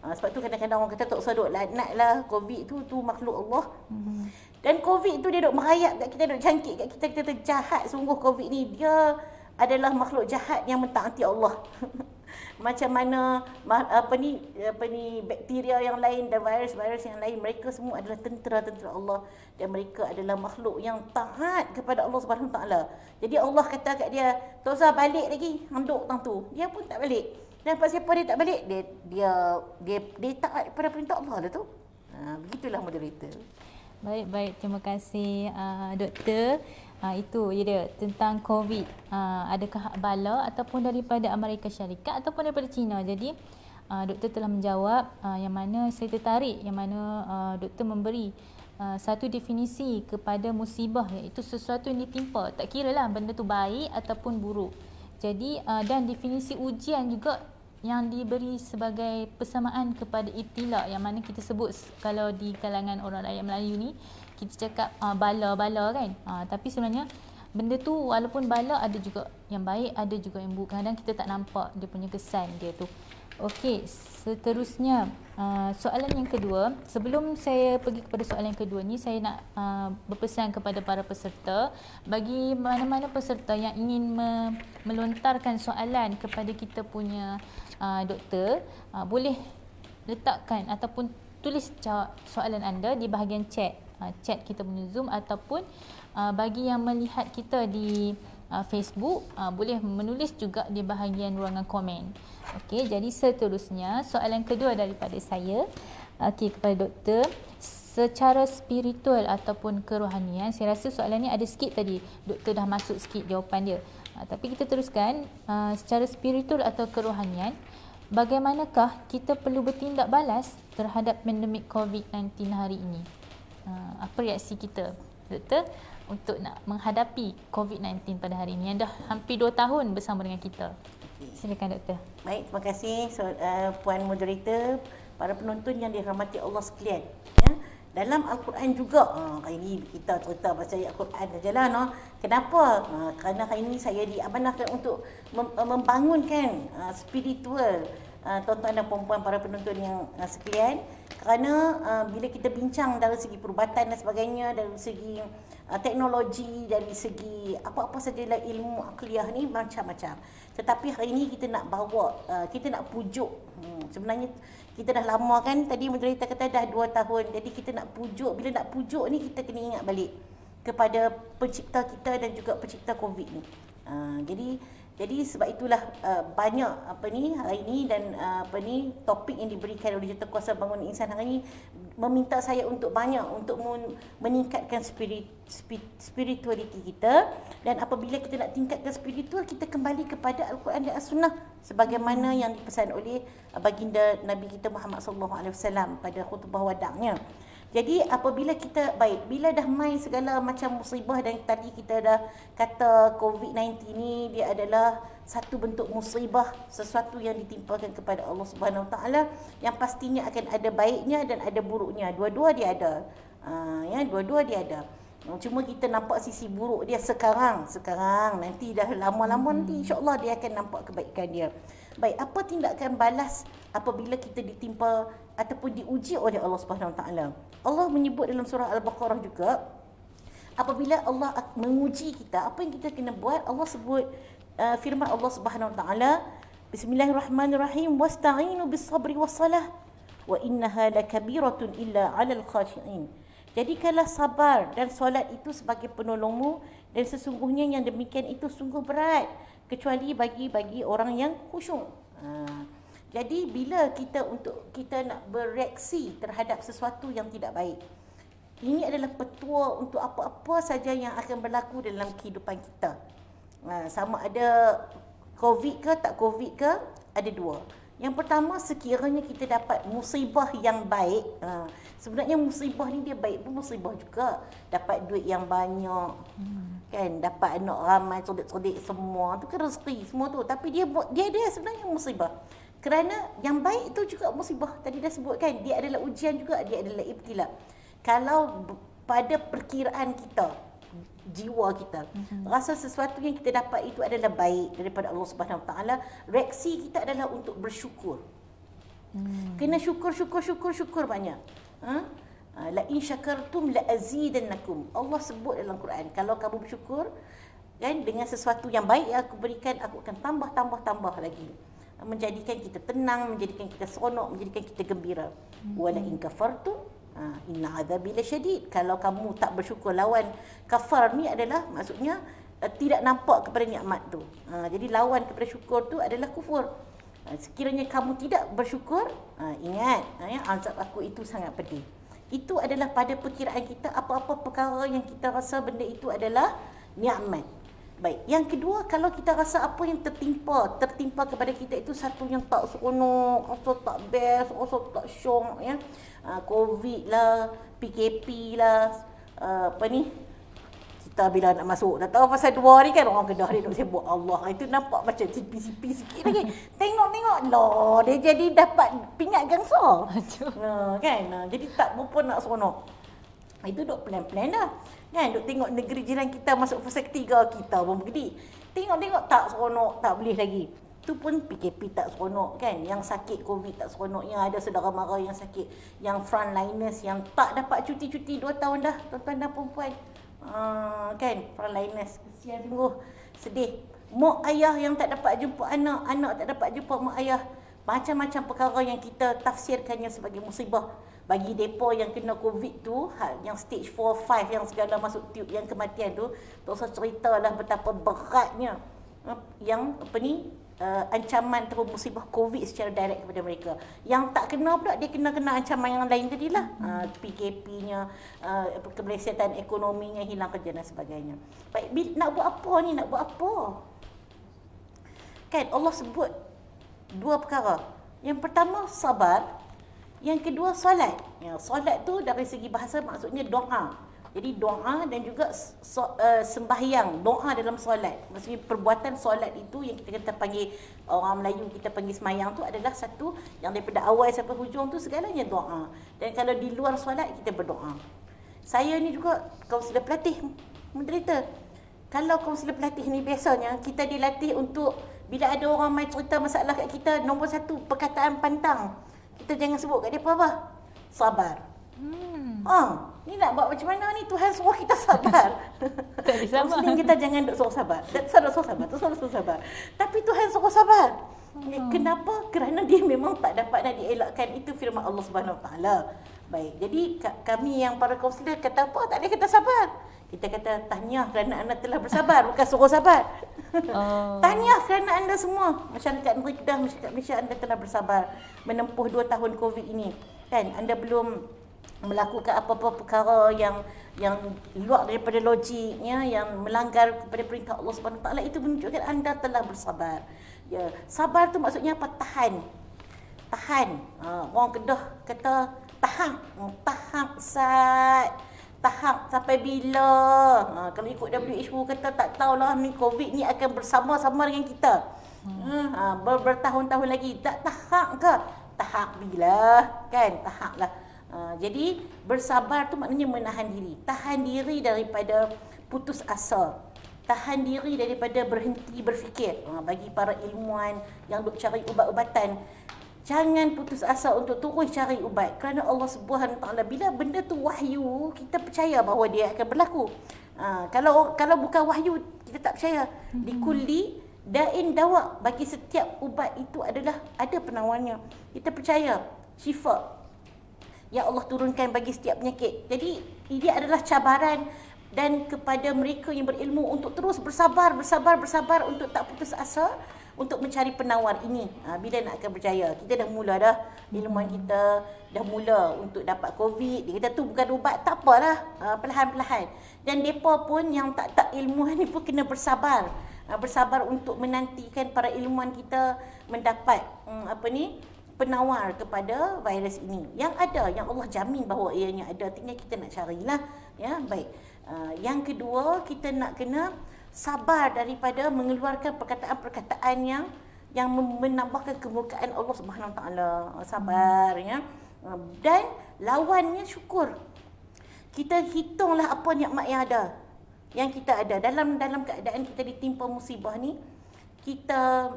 Sebab tu kadang-kadang orang kata tak usah duk laknat lah COVID tu makhluk Allah. Dan COVID tu dia duk merayap kat kita, duk jangkit kat kita, kita terjahat sungguh COVID ni. Dia adalah makhluk jahat yang mentaati Allah. Macam mana bakteria yang lain dan virus-virus yang lain, mereka semua adalah tentera-tentera Allah, dan mereka adalah makhluk yang taat kepada Allah Subhanahu Taala. Jadi Allah kata kat dia, tak usah balik lagi handuk tang tu. Dia pun tak balik. Dan pasal apa dia tak balik? Dia taat kepada perintah Allah dah tu. Begitulah moderator. Baik, terima kasih doktor. Itu ya dia tentang COVID. Adakah hak bala ataupun daripada Amerika Syarikat ataupun daripada China. Jadi doktor telah menjawab, yang mana saya tertarik, yang mana doktor memberi satu definisi kepada musibah, iaitu sesuatu yang ditimpa, tak kira lah benda tu baik ataupun buruk. Jadi dan definisi ujian juga yang diberi sebagai persamaan kepada ibtila, yang mana kita sebut kalau di kalangan orang rakyat Melayu ni kita cakap bala-bala kan. Tapi sebenarnya benda tu walaupun bala, ada juga yang baik, ada juga yang buruk. Kadang kita tak nampak dia punya kesan dia tu. Okey, seterusnya soalan yang kedua. Sebelum saya pergi kepada soalan yang kedua ni, saya nak berpesan kepada para peserta, bagi mana-mana peserta yang ingin melontarkan soalan kepada kita punya doktor, boleh letakkan ataupun tulis soalan anda di bahagian chat kita punya Zoom, ataupun bagi yang melihat kita di Facebook, boleh menulis juga di bahagian ruangan komen. Okey, jadi seterusnya soalan kedua daripada saya, kepada doktor. secara spiritual ataupun kerohanian, saya rasa soalan ni ada sikit tadi, doktor dah masuk sikit jawapan dia. Tapi kita teruskan, secara spiritual atau kerohanian, bagaimanakah kita perlu bertindak balas terhadap pandemik COVID-19 hari ini? Apa reaksi kita, doktor, untuk nak menghadapi COVID-19 pada hari ini yang dah hampir 2 tahun bersama dengan kita? Silakan doktor. Baik, terima kasih Puan Moderator, para penonton yang dirahmati Allah sekalian. Ya, dalam Al-Quran juga, kali ini kita cerita pasal Al-Quran sajalah. No? Kenapa? Kerana hari ini saya diamanahkan untuk membangunkan spiritual tuan-tuan dan puan-puan para penonton yang sekalian. Kerana bila kita bincang dari segi perubatan dan sebagainya, dari segi teknologi, dari segi apa-apa sajalah ilmu akliah ni macam-macam. Tetapi hari ini kita nak bawa, kita nak pujuk. Sebenarnya kita dah lama kan, tadi moderator kata dah 2 tahun. Jadi kita nak pujuk, bila nak pujuk ni kita kena ingat balik kepada pencipta kita dan juga pencipta COVID ni. Jadi sebab itulah banyak hari ini dan topik yang diberikan oleh Jurukuasa Bangunan Insan hari ini meminta saya untuk banyak untuk meningkatkan spiritualiti kita. Dan apabila kita nak tingkatkan spiritual, kita kembali kepada Al-Quran dan As-Sunnah sebagaimana yang dipesan oleh baginda Nabi kita Muhammad SAW pada khutbah wadangnya. Jadi apabila kita bila dah main segala macam musibah, dan tadi kita dah kata COVID-19 ni dia adalah satu bentuk musibah, sesuatu yang ditimpakan kepada Allah Subhanahu Wa Taala yang pastinya akan ada baiknya dan ada buruknya. Dua-dua dia ada. Dua-dua dia ada. Cuma kita nampak sisi buruk dia sekarang. Nanti dah lama-lama nanti insya-Allah dia akan nampak kebaikan dia. Baik, apa tindakan balas apabila kita ditimpa ataupun diuji oleh Allah Subhanahu Wa Taala? Allah menyebut dalam surah Al-Baqarah juga, apabila Allah menguji kita, apa yang kita kena buat? Allah sebut firman Allah Subhanahu Wa Taala, Bismillahirrahmanirrahim, wasta'inu bis-sabri was-salah wa innaha lakabiratun illa 'alal khashi'in. Jadikanlah sabar dan solat itu sebagai penolongmu, dan sesungguhnya yang demikian itu sungguh berat kecuali bagi orang yang khusyuk. Jadi bila kita nak bereaksi terhadap sesuatu yang tidak baik, ini adalah petua untuk apa-apa saja yang akan berlaku dalam kehidupan kita. Sama ada COVID ke tak COVID ke, ada dua. Yang pertama, sekiranya kita dapat musibah yang baik, sebenarnya musibah ni dia baik pun musibah juga. Dapat duit yang banyak, kan, dapat anak ramai, cerdik-cerdik semua, tu kan rezeki semua tu. Tapi dia sebenarnya musibah. Kerana yang baik itu juga musibah. Tadi dah sebut kan, dia adalah ujian juga, dia adalah ibtila. Kalau pada perkiraan kita, jiwa kita rasa sesuatu yang kita dapat itu adalah baik daripada Allah Subhanahu Wa Taala, reaksi kita adalah untuk bersyukur. Kena syukur banyak. La in syakartum la azidannakum. Allah sebut dalam Quran, kalau kamu bersyukur kan dengan sesuatu yang baik yang aku berikan, aku akan tambah lagi. Menjadikan kita tenang, menjadikan kita seronok, menjadikan kita gembira. Wala in kafartum inna azabi lasyadid. Kalau kamu tak bersyukur, lawan kafar ni adalah maksudnya tidak nampak kepada nikmat tu. Jadi lawan kepada syukur tu adalah kufur. Sekiranya kamu tidak bersyukur, ingat azab aku itu sangat pedih. Itu adalah pada perkiraan kita, apa-apa perkara yang kita rasa benda itu adalah nikmat. Baik, yang kedua, kalau kita rasa apa yang tertimpa kepada kita itu satu yang tak seronok, rasa tak best, rasa tak syok, ya. COVID lah, PKP lah, kita bila nak masuk, dah tahu pasal 2 hari kan, orang Kedah dia duk sibuk, Allah, itu nampak macam sipi-sipi sikit lagi. Tengok lah, dia jadi dapat pingat gangsa. Kan, jadi tak berapa nak seronok. Itu duk plan-plan dah. Kan, duk tengok negeri jiran kita masuk fase ketiga, kita pun pergi. Tengok tak seronok, tak boleh lagi. Tu pun PKP tak seronok kan. Yang sakit COVID tak seronok. Yang ada saudara mara yang sakit. Yang frontliners yang tak dapat cuti-cuti 2 tahun dah, tuan-tuan dan perempuan. Kan, frontliners. Kesian sungguh. Sedih. Mak ayah yang tak dapat jumpa anak, anak tak dapat jumpa mak ayah. Macam-macam perkara yang kita tafsirkannya sebagai musibah. Bagi depa yang kena COVID tu, yang stage 4, 5 yang segala masuk tube, yang kematian tu, tak usah ceritalah betapa beratnya yang ancaman atau musibah COVID secara direct kepada mereka. Yang tak kena pula dia kena ancaman yang lain tadilah. PKP-nya, keberisian ekonominya, hilang kerja dan sebagainya. Baik, nak buat apa ni? Nak buat apa? Kan Allah sebut dua perkara. Yang pertama sabar, yang kedua solat. Ya, solat tu dari segi bahasa maksudnya doa. Jadi doa dan juga sembahyang, doa dalam solat. Maksudnya perbuatan solat itu yang kita panggil, orang Melayu kita panggil semayang tu adalah satu yang daripada awal sampai hujung tu segalanya doa. Dan kalau di luar solat kita berdoa. Saya ni juga kaunselor pelatih menderita. Kalau kaunselor pelatih ni biasanya kita dilatih untuk bila ada orang mai cerita masalah kat kita, nombor satu perkataan pantang. Kita jangan sebut kat dia apa? Sabar. Ni nak buat macam mana ni? Tuhan suruh kita sabar. Tak boleh sabar. Muslim kita jangan duk suruh sabar. Suruh sabar. Tapi Tuhan suruh sabar. Kenapa? Kerana dia memang tak dapat nak dielakkan. Itu firman Allah Subhanahu Wa Taala. Baik. Jadi kami yang para kaunselor kata apa? Tak boleh kata sabar. Kita kata tahniah kerana anda telah bersabar, bukan suruh sabar. Tahniah kerana anda semua, masyarakat negeri Kedah, masyarakat Malaysia, anda telah bersabar menempuh 2 tahun COVID ini. Kan? Anda belum melakukan apa-apa perkara yang luar daripada logiknya, yang melanggar kepada perintah Allah Subhanahu Taala. Itu menunjukkan anda telah bersabar. Ya, sabar tu maksudnya apa? Tahan. Orang Kedah kata tahan sampai bila? Kalau ikut WHO kata tak tahulah ni COVID ni akan bersama-sama dengan kita. Bertahun-tahun lagi. Tak tahap ke? Tahap bila? Kan? Tahap lah. Jadi bersabar tu maknanya menahan diri. Tahan diri daripada putus asa. Tahan diri daripada berhenti berfikir. Bagi para ilmuwan yang duk cari ubat-ubatan, jangan putus asa untuk terus cari ubat. Kerana Allah Subhanahu Taala bila benda tu wahyu, kita percaya bahawa dia akan berlaku. Kalau bukan wahyu, kita tak percaya. Likulli da'in dawa, bagi setiap ubat itu adalah ada penawarnya. Kita percaya syifa yang Allah turunkan bagi setiap penyakit. Jadi ini adalah cabaran dan kepada mereka yang berilmu untuk terus bersabar untuk tak putus asa untuk mencari penawar ini. Bila nak akan berjaya? Kita dah mula dah, ilmuwan kita dah mula untuk dapat COVID. Dia kata tu bukan ubat, tak apalah, perlahan-perlahan. Dan mereka pun yang tak ilmuwan ni pun kena bersabar. Bersabar untuk menantikan para ilmuwan kita mendapat penawar kepada virus ini. Yang ada, yang Allah jamin bahawa ianya ada, tinggal kita nak carilah. Ya, baik. Yang kedua, kita nak kena sabar daripada mengeluarkan perkataan-perkataan yang menambahkan kemurkaan Allah Subhanahu Wa Taala. Sabar, ya. Dan lawannya syukur. Kita hitunglah apa nikmat yang ada, yang kita ada dalam keadaan kita ditimpa musibah ni. Kita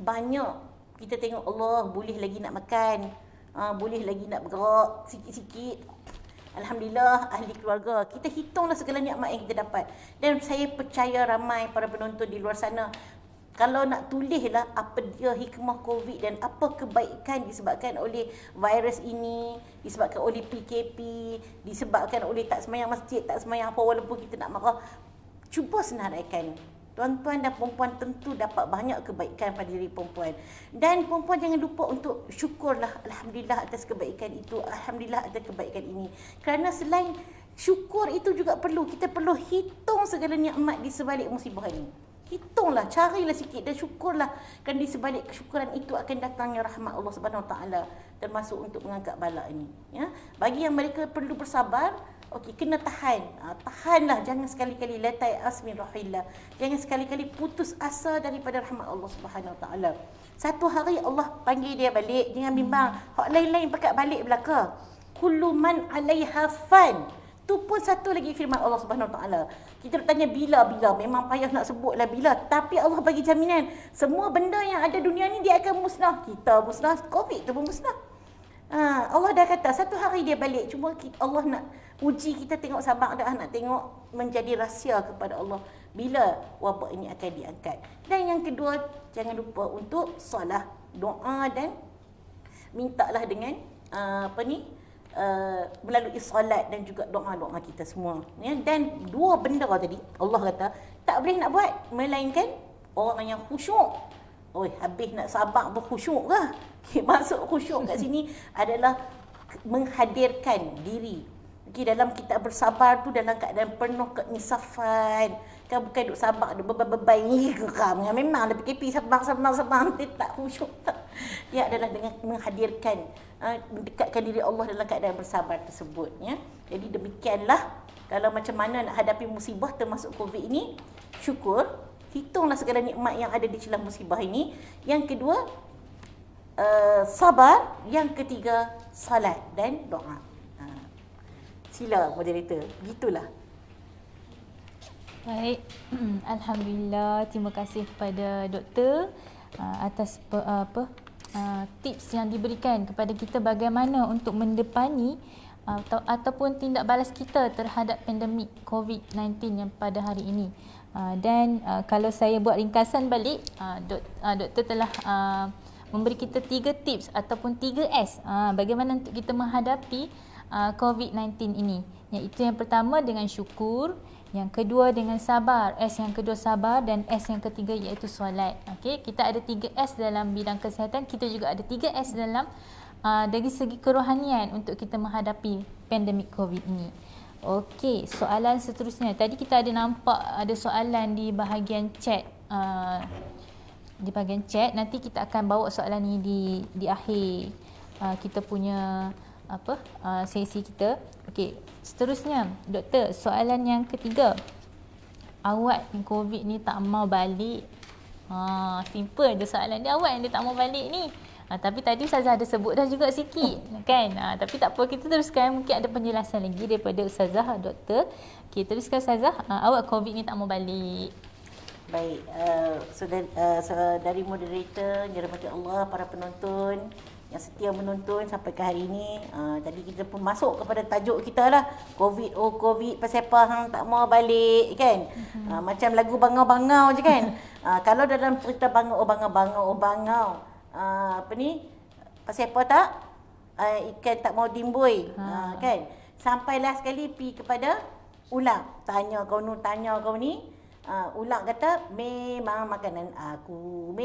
banyak kita tengok Allah boleh lagi nak makan, boleh lagi nak bergerak sikit-sikit. Alhamdulillah, ahli keluarga. Kita hitunglah segala nikmat yang kita dapat. Dan saya percaya ramai para penonton di luar sana, kalau nak tulislah apa dia hikmah COVID dan apa kebaikan disebabkan oleh virus ini, disebabkan oleh PKP, disebabkan oleh tak semayang masjid, tak semayang apa, walaupun kita nak marah, cuba senaraikan. Tuan-tuan dan perempuan tentu dapat banyak kebaikan pada diri perempuan. Dan perempuan jangan lupa untuk syukurlah, alhamdulillah atas kebaikan itu, alhamdulillah atas kebaikan ini. Kerana selain syukur itu juga kita perlu hitung segala nikmat di sebalik musibah ini. Hitunglah, carilah sikit dan syukurlah. Kerana di sebalik kesyukuran itu akan datangnya rahmat Allah Subhanahu Wa Taala, termasuk untuk mengangkat bala ini. Ya, bagi yang mereka perlu bersabar, okey, kena tahan. Tahanlah, jangan sekali-kali la ta'as min rahillah. Jangan sekali-kali putus asa daripada rahmat Allah Subhanahu Wa Taala. Satu hari Allah panggil dia balik, jangan bimbang. Hak lain-lain pakat balik belaka. Kullu man 'alaiha fan. Tu pun satu lagi firman Allah Subhanahu Wa Taala. Kita bertanya bila, memang payah nak sebutlah bila, tapi Allah bagi jaminan semua benda yang ada dunia ni dia akan musnah. Kita musnah, COVID tu pun musnah. Allah dah kata satu hari dia balik. Cuma Allah nak uji kita, tengok sabar dah, nak tengok menjadi rahsia kepada Allah bila wabak ini akan diangkat. Dan yang kedua, jangan lupa untuk solat, doa dan mintalah dengan melalui solat dan juga doa-doa kita semua. Ya? Dan dua benda tadi Allah kata tak boleh nak buat melainkan orang yang khusyuk. Oi, habis nak sabar berkhusyuk ke? Okay, maksud khusyuk kat sini adalah menghadirkan diri. Okay, dalam kita bersabar tu dalam keadaan penuh keinsafan. Kan bukan duk sabar, duk bebai geram. Memang ada PKP sabar, dia tak khusyuk tak. Dia adalah dengan menghadirkan, mendekatkan diri Allah dalam keadaan bersabar tersebut. Ya. Jadi demikianlah, kalau macam mana nak hadapi musibah termasuk COVID ini, syukur, hitunglah segala nikmat yang ada di celah musibah ini. Yang kedua, sabar. Yang ketiga, salat dan doa. Sila moderator, begitulah. Baik, Alhamdulillah, terima kasih kepada doktor atas tips yang diberikan kepada kita bagaimana untuk mendepani ataupun tindak balas kita terhadap pandemik COVID-19 yang pada hari ini. Dan kalau saya buat ringkasan balik, doktor telah memberi kita 3 tips ataupun 3S bagaimana untuk kita menghadapi COVID-19 ini. Iaitu yang pertama dengan syukur, yang kedua dengan sabar, S yang kedua sabar, dan S yang ketiga iaitu solat. Okey, kita ada 3S dalam bidang kesihatan, kita juga ada 3S dalam dari segi kerohanian untuk kita menghadapi pandemik COVID ini. Okey, soalan seterusnya. Tadi kita ada nampak ada soalan di bahagian chat. Nanti kita akan bawa soalan ni di akhir kita punya sesi kita. Okey, seterusnya doktor, soalan yang ketiga. Awak COVID ni tak mau balik. Simple je soalan dia, awak yang dia tak mau balik ni. Tapi tadi Ustazah ada sebut dah juga sikit kan. Tapi tak apa, kita teruskan, mungkin ada penjelasan lagi daripada Ustazah doktor. Okey, teruskan Ustazah. Awak COVID ni tak mau balik. Baik, dari moderator, dirahmati Allah, para penonton yang setia menonton sampai ke hari ini. Tadi kita pun masuk kepada tajuk kita lah, COVID, COVID, pasal apa hang tak mau balik kan. Macam lagu bangau-bangau je kan. Kalau dalam cerita bangau, pasal apa tak? Ikan tak mau timbui, kan. Sampailah sekali pi kepada ulang, tanya kau ni. Ulang kata, memang makanan aku.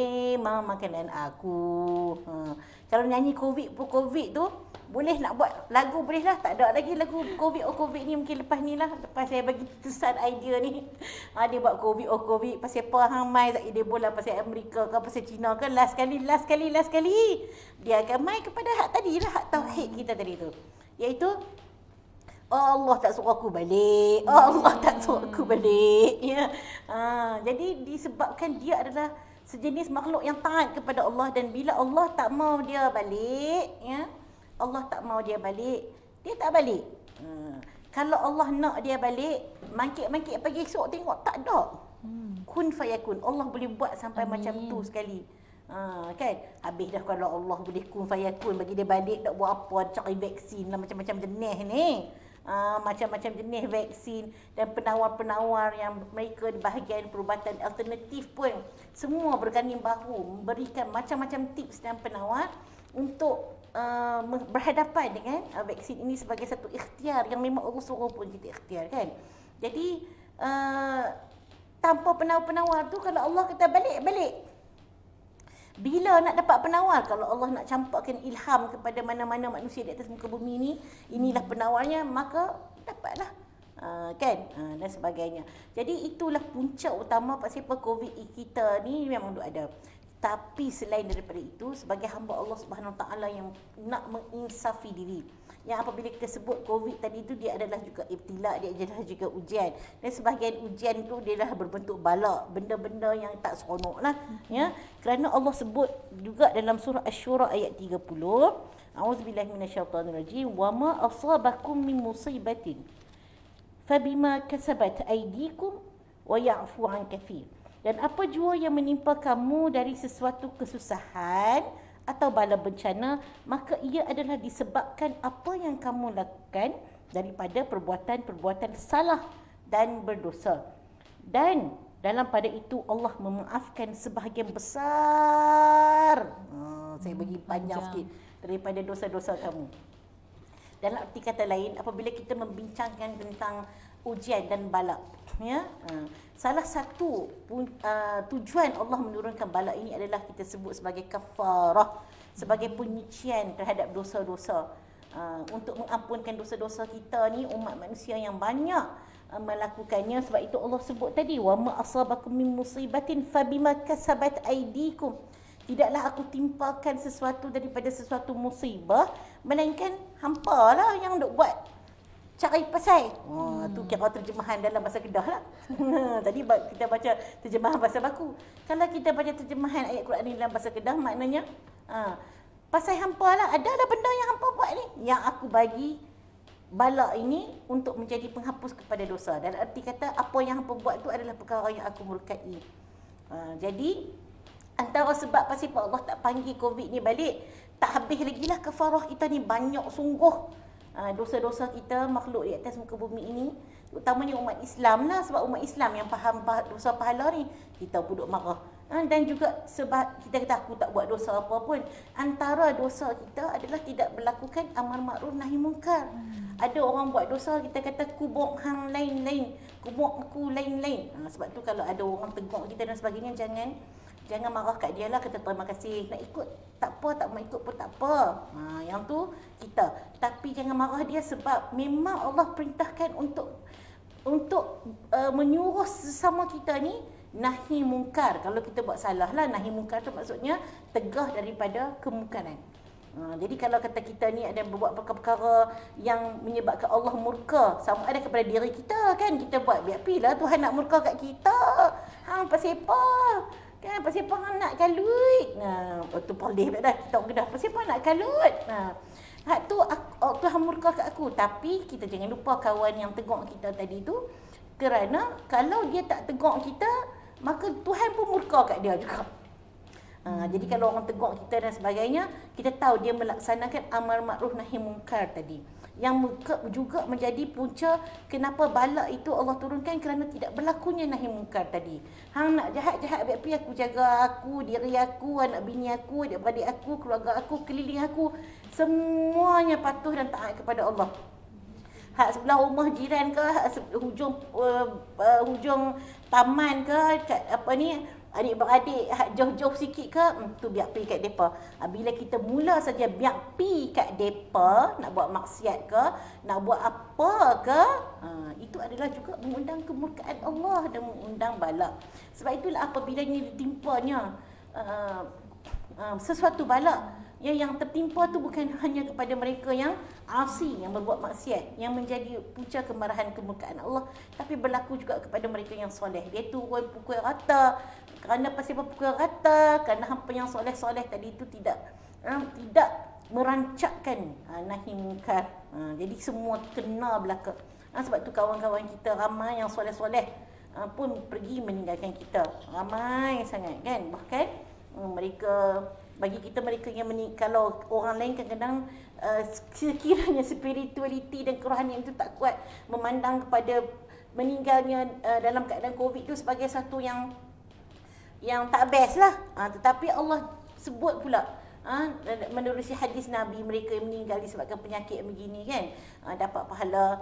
Kalau nyanyi COVID tu, boleh nak buat lagu, boleh lah. Tak ada lagi lagu COVID ni, mungkin lepas ni lah. Lepas saya bagi terusan idea ni. Dia buat COVID pasal apa hang mai dia bola pasal Amerika ke, pasal Cina ke. Last kali. Dia akan mai kepada hak tadi lah, hak tauhid kita tadi tu. Iaitu, Allah tak suruh aku balik. Ya. Jadi disebabkan dia adalah sejenis makhluk yang taat kepada Allah, dan bila Allah tak mau dia balik, ya. Allah tak mau dia balik, dia tak balik. Kalau Allah nak dia balik, mangkit pagi esok tengok tak ada. Kun fayakun. Allah boleh buat sampai macam tu sekali. Kan? Habis dah kalau Allah boleh kun fayakun, bagi dia balik tak buat apa, cari vaksin lah, macam-macam jenis ni. Macam-macam jenis vaksin dan penawar-penawar yang mereka di bahagian perubatan alternatif pun semua berganding bahu memberikan macam-macam tips dan penawar untuk berhadapan dengan vaksin ini sebagai satu ikhtiar yang memang Allah suruh pun kita ikhtiar, kan. Jadi tanpa penawar-penawar tu, kalau Allah kata balik. Bila nak dapat penawar? Kalau Allah nak campakkan ilham kepada mana-mana manusia di atas muka bumi ni, inilah penawarnya, maka dapatlah. Kan? Dan sebagainya. Jadi itulah punca utama pasal COVID kita ni memang ada. Tapi selain daripada itu, sebagai hamba Allah Subhanahu Wa Taala yang nak menginsafi diri, yang apabila kita sebut COVID tadi tu, dia adalah juga ibtila, dia adalah juga ujian. Dan sebahagian ujian tu dia adalah berbentuk bala, benda-benda yang tak seronok lah. Ya? Kerana Allah sebut juga dalam surah Asy-Syura ayat 30, A'udzubillahi minasyaitonirrajim, wa ma asabakum min musibatin fabima kasabat aydikum wa ya'fu an katsir. Dan apa jua yang menimpa kamu dari sesuatu kesusahan atau bala bencana, maka ia adalah disebabkan apa yang kamu lakukan daripada perbuatan-perbuatan salah dan berdosa. Dan dalam pada itu Allah memaafkan sebahagian besar. Saya bagi panjang sikit, daripada dosa-dosa kamu. Dalam arti kata lain, apabila kita membincangkan tentang ujian dan bala. Ya, salah satu tujuan Allah menurunkan bala ini adalah kita sebut sebagai kafarah, sebagai penyucian terhadap dosa-dosa, untuk mengampunkan dosa-dosa kita ni, umat manusia yang banyak melakukannya. Sebab itu Allah sebut tadi, wa ma asabakum min musibatin fabima kasabat aydikum. Tidaklah aku timpakan sesuatu daripada sesuatu musibah, melainkan hampa lah yang duk buat cari pasal. Tu kira terjemahan dalam bahasa Kedah lah. Tadi kita baca terjemahan bahasa baku. Kalau kita baca terjemahan ayat Quran ni dalam bahasa Kedah, maknanya pasal hampa lah, adalah benda yang hampa buat ni, yang aku bagi bala ini untuk menjadi penghapus kepada dosa. Dan arti kata apa yang hampa buat tu adalah perkara yang aku murkai. Jadi antara sebab pasal Allah tak panggil COVID ni balik, tak habis lagi lah kafarah kita ni. Banyak sungguh dosa-dosa kita, makhluk di atas muka bumi ini, utamanya umat Islam lah. Sebab umat Islam yang faham dosa pahala ni, kita pun duk marah. Dan juga sebab kita kata aku tak buat dosa apa pun. Antara dosa kita adalah tidak melakukan amar makruf nahi mungkar. Ada orang buat dosa, kita kata kubuk hang lain-lain, kubuk aku lain-lain. Sebab tu kalau ada orang tegur kita dan sebagainya, jangan marah kat dia lah, kata terima kasih, nak ikut tak apa, tak mau ikut pun tak apa. Yang tu kita. Tapi jangan marah dia, sebab memang Allah perintahkan untuk menyuruh sesama kita ni nahi mungkar. Kalau kita buat salah lah, nahi mungkar tu maksudnya tegah daripada kemungkaran. Jadi kalau kata kita ni ada buat perkara-perkara yang menyebabkan Allah murka, sama ada kepada diri kita kan, kita buat, biar pilah Tuhan nak murka kat kita. Pasal apa? Kan pasal apa nak kalut. Tu poleh pula dah, kita orang Kedah, pasal apa nak kalut. Hak tu Tuhan murka kat aku. Tapi kita jangan lupa kawan yang tegur kita tadi tu, kerana kalau dia tak tegur kita, maka Tuhan pun murka kat dia juga. Jadi kalau orang tegur kita dan sebagainya, kita tahu dia melaksanakan amar makruf nahi mungkar tadi, yang juga menjadi punca kenapa bala itu Allah turunkan, kerana tidak berlakunya nahi mungkar tadi. Hang nak jahat-jahat, biar aku jaga aku, diri aku, anak bini aku, adik-beradik aku, keluarga aku, keliling aku, semuanya patuh dan taat kepada Allah. Hak sebelah rumah jiran ke, hak hujung taman ke, kat apa ni, adik-beradik hak jauh-jauh sikit ke, tu biar pergi kat depa. Bila kita mula saja biar pergi kat depa, nak buat maksiat ke, nak buat apa ke, itu adalah juga mengundang kemurkaan Allah dan mengundang bala. Sebab itulah apabila ini ditimpanya sesuatu bala, yang tertimpa tu bukan hanya kepada mereka yang asi, yang berbuat maksiat, yang menjadi punca kemarahan kemurkaan Allah, tapi berlaku juga kepada mereka yang soleh. Dia turun pukul rata. Kerana pasal pukul rata, kerana hampa yang soleh-soleh tadi itu tidak merancakkan nahi mungkar. Jadi semua kena belaka. Sebab tu kawan-kawan kita ramai yang soleh-soleh pun pergi meninggalkan kita. Ramai sangat kan. Bahkan mereka, bagi kita mereka yang kalau orang lain kadang-kadang sekiranya spiritualiti dan kerohanian itu tak kuat, memandang kepada meninggalnya dalam keadaan COVID itu sebagai satu yang tak best lah. Tetapi Allah sebut pula menerusi hadis Nabi, mereka yang meninggal disebabkan penyakit begini kan, dapat pahala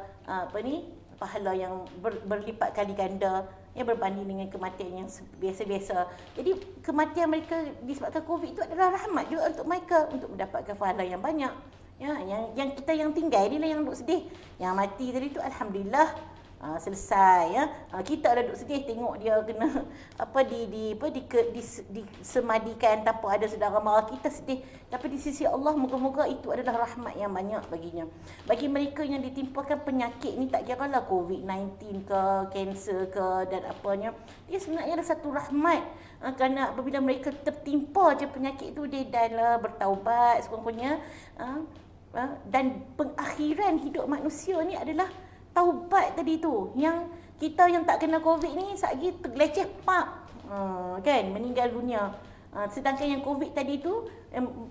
pahala yang berlipat kali ganda, berbanding dengan kematian yang biasa-biasa. Jadi kematian mereka disebabkan COVID itu adalah rahmat juga untuk mereka, untuk mendapatkan pahala yang banyak. Yang kita yang tinggal inilah yang duk sedih. Yang mati tadi tu alhamdulillah selesai. Kita ada duk sedih tengok dia kena disemadikan tanpa ada saudara mara, kita sedih. Tapi di sisi Allah moga-moga itu adalah rahmat yang banyak baginya. Bagi mereka yang ditimpakan penyakit ni, tak kira lah COVID-19 ke, kanser ke dan apanya, dia sebenarnya ada satu rahmat. Kerana apabila mereka tertimpa je penyakit tu, dia dah bertaubat sekurang-kurangnya. Dan pengakhiran hidup manusia ni adalah taubat tadi tu. Yang kita yang tak kena COVID ni satgi tergeleceh kan, meninggal dunia. Sedangkan yang COVID tadi tu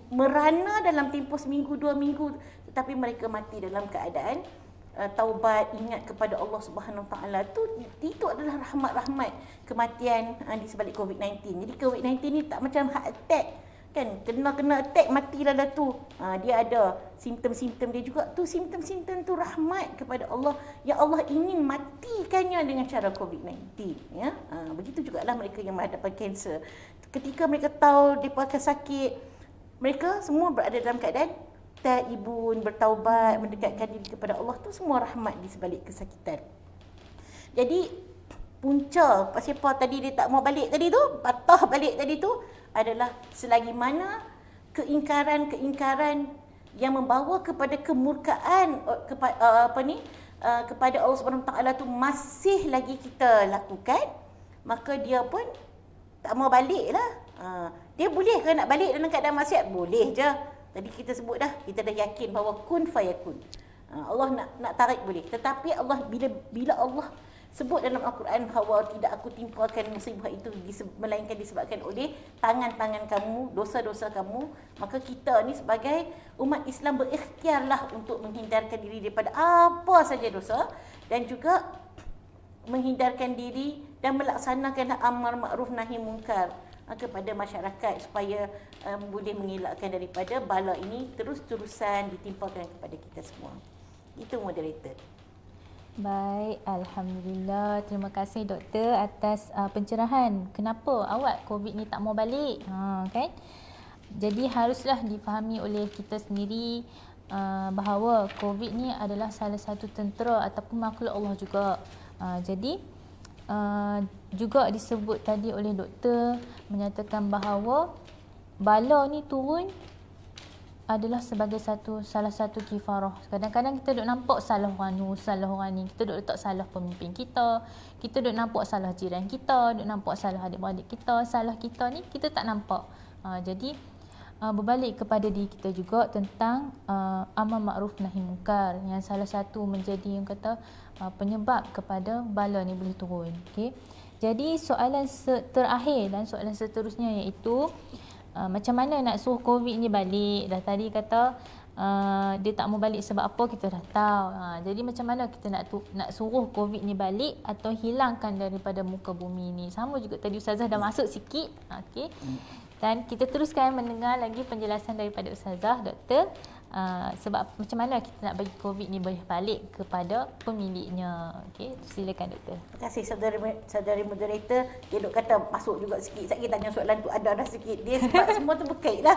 merana dalam tempoh seminggu 2 minggu, tetapi mereka mati dalam keadaan taubat, ingat kepada Allah Subhanahu Taala. Itu adalah rahmat-rahmat kematian di sebalik COVID-19. Jadi COVID-19 ni tak macam heart attack. kan, kena attack matilah dah tu. Dia ada simptom-simptom dia juga tu, simptom-simptom tu rahmat kepada Allah yang Allah ingin matikannya dengan cara COVID-19, ya. Begitu jugalah mereka yang menghadapi kanser. Ketika mereka tahu mereka akan sakit, mereka semua berada dalam keadaan taibun, bertaubat, mendekatkan diri kepada Allah, tu semua rahmat di sebalik kesakitan. Jadi punca siapa tadi dia tak mau balik tadi tu, patah balik tadi tu adalah selagi mana keingkaran yang membawa kepada kemurkaan kepada Allah Subhanahu Taala tu masih lagi kita lakukan, maka dia pun tak mau balik lah. Dia boleh ke nak balik dalam keadaan maksiat? Boleh je. Tadi kita sebut dah, kita dah yakin bahawa kun fayakun. Allah nak tarik boleh. Tetapi Allah bila Allah sebut dalam Al-Quran bahawa tidak aku timpakan musibah itu melainkan disebabkan oleh tangan-tangan kamu, dosa-dosa kamu, maka kita ni sebagai umat Islam berikhtiarlah untuk menghindarkan diri daripada apa saja dosa dan juga menghindarkan diri dan melaksanakanlah amar makruf nahi munkar kepada masyarakat supaya boleh mengelakkan daripada bala ini terus-terusan ditimpakan kepada kita semua. Itu moderator. Baik, Alhamdulillah. Terima kasih doktor atas pencerahan. Kenapa awak COVID ni tak mau balik? Kan? Jadi haruslah difahami oleh kita sendiri bahawa COVID ni adalah salah satu tentera ataupun makhluk Allah juga. Jadi juga disebut tadi oleh doktor menyatakan bahawa bala ni turun adalah sebagai salah satu kifarah. Kadang-kadang kita duk nampak salah orang ni, kita duk letak salah pemimpin kita duk nampak salah jiran kita, duk nampak salah adik-beradik kita, salah kita ni kita tak nampak. Jadi berbalik kepada diri kita juga tentang amar makruf nahi munkar yang salah satu menjadi yang kata penyebab kepada bala ni boleh turun. Okey. Jadi soalan terakhir dan soalan seterusnya iaitu macam mana nak suruh COVID ni balik? Dah tadi kata dia tak mau balik sebab apa, kita dah tahu. Jadi macam mana kita nak suruh COVID ni balik atau hilangkan daripada muka bumi ni? Sama juga tadi Ustazah dah masuk sikit. Okey. Dan kita teruskan mendengar lagi penjelasan daripada Ustazah, doktor. Sebab macam mana kita nak bagi COVID ni boleh balik kepada pemiliknya. Okey, silakan doktor. Terima kasih saudari moderator. Dia duk kata masuk juga sikit. Saya tanya soalan tu ada dah sikit. Dia sebab semua tu berkait lah.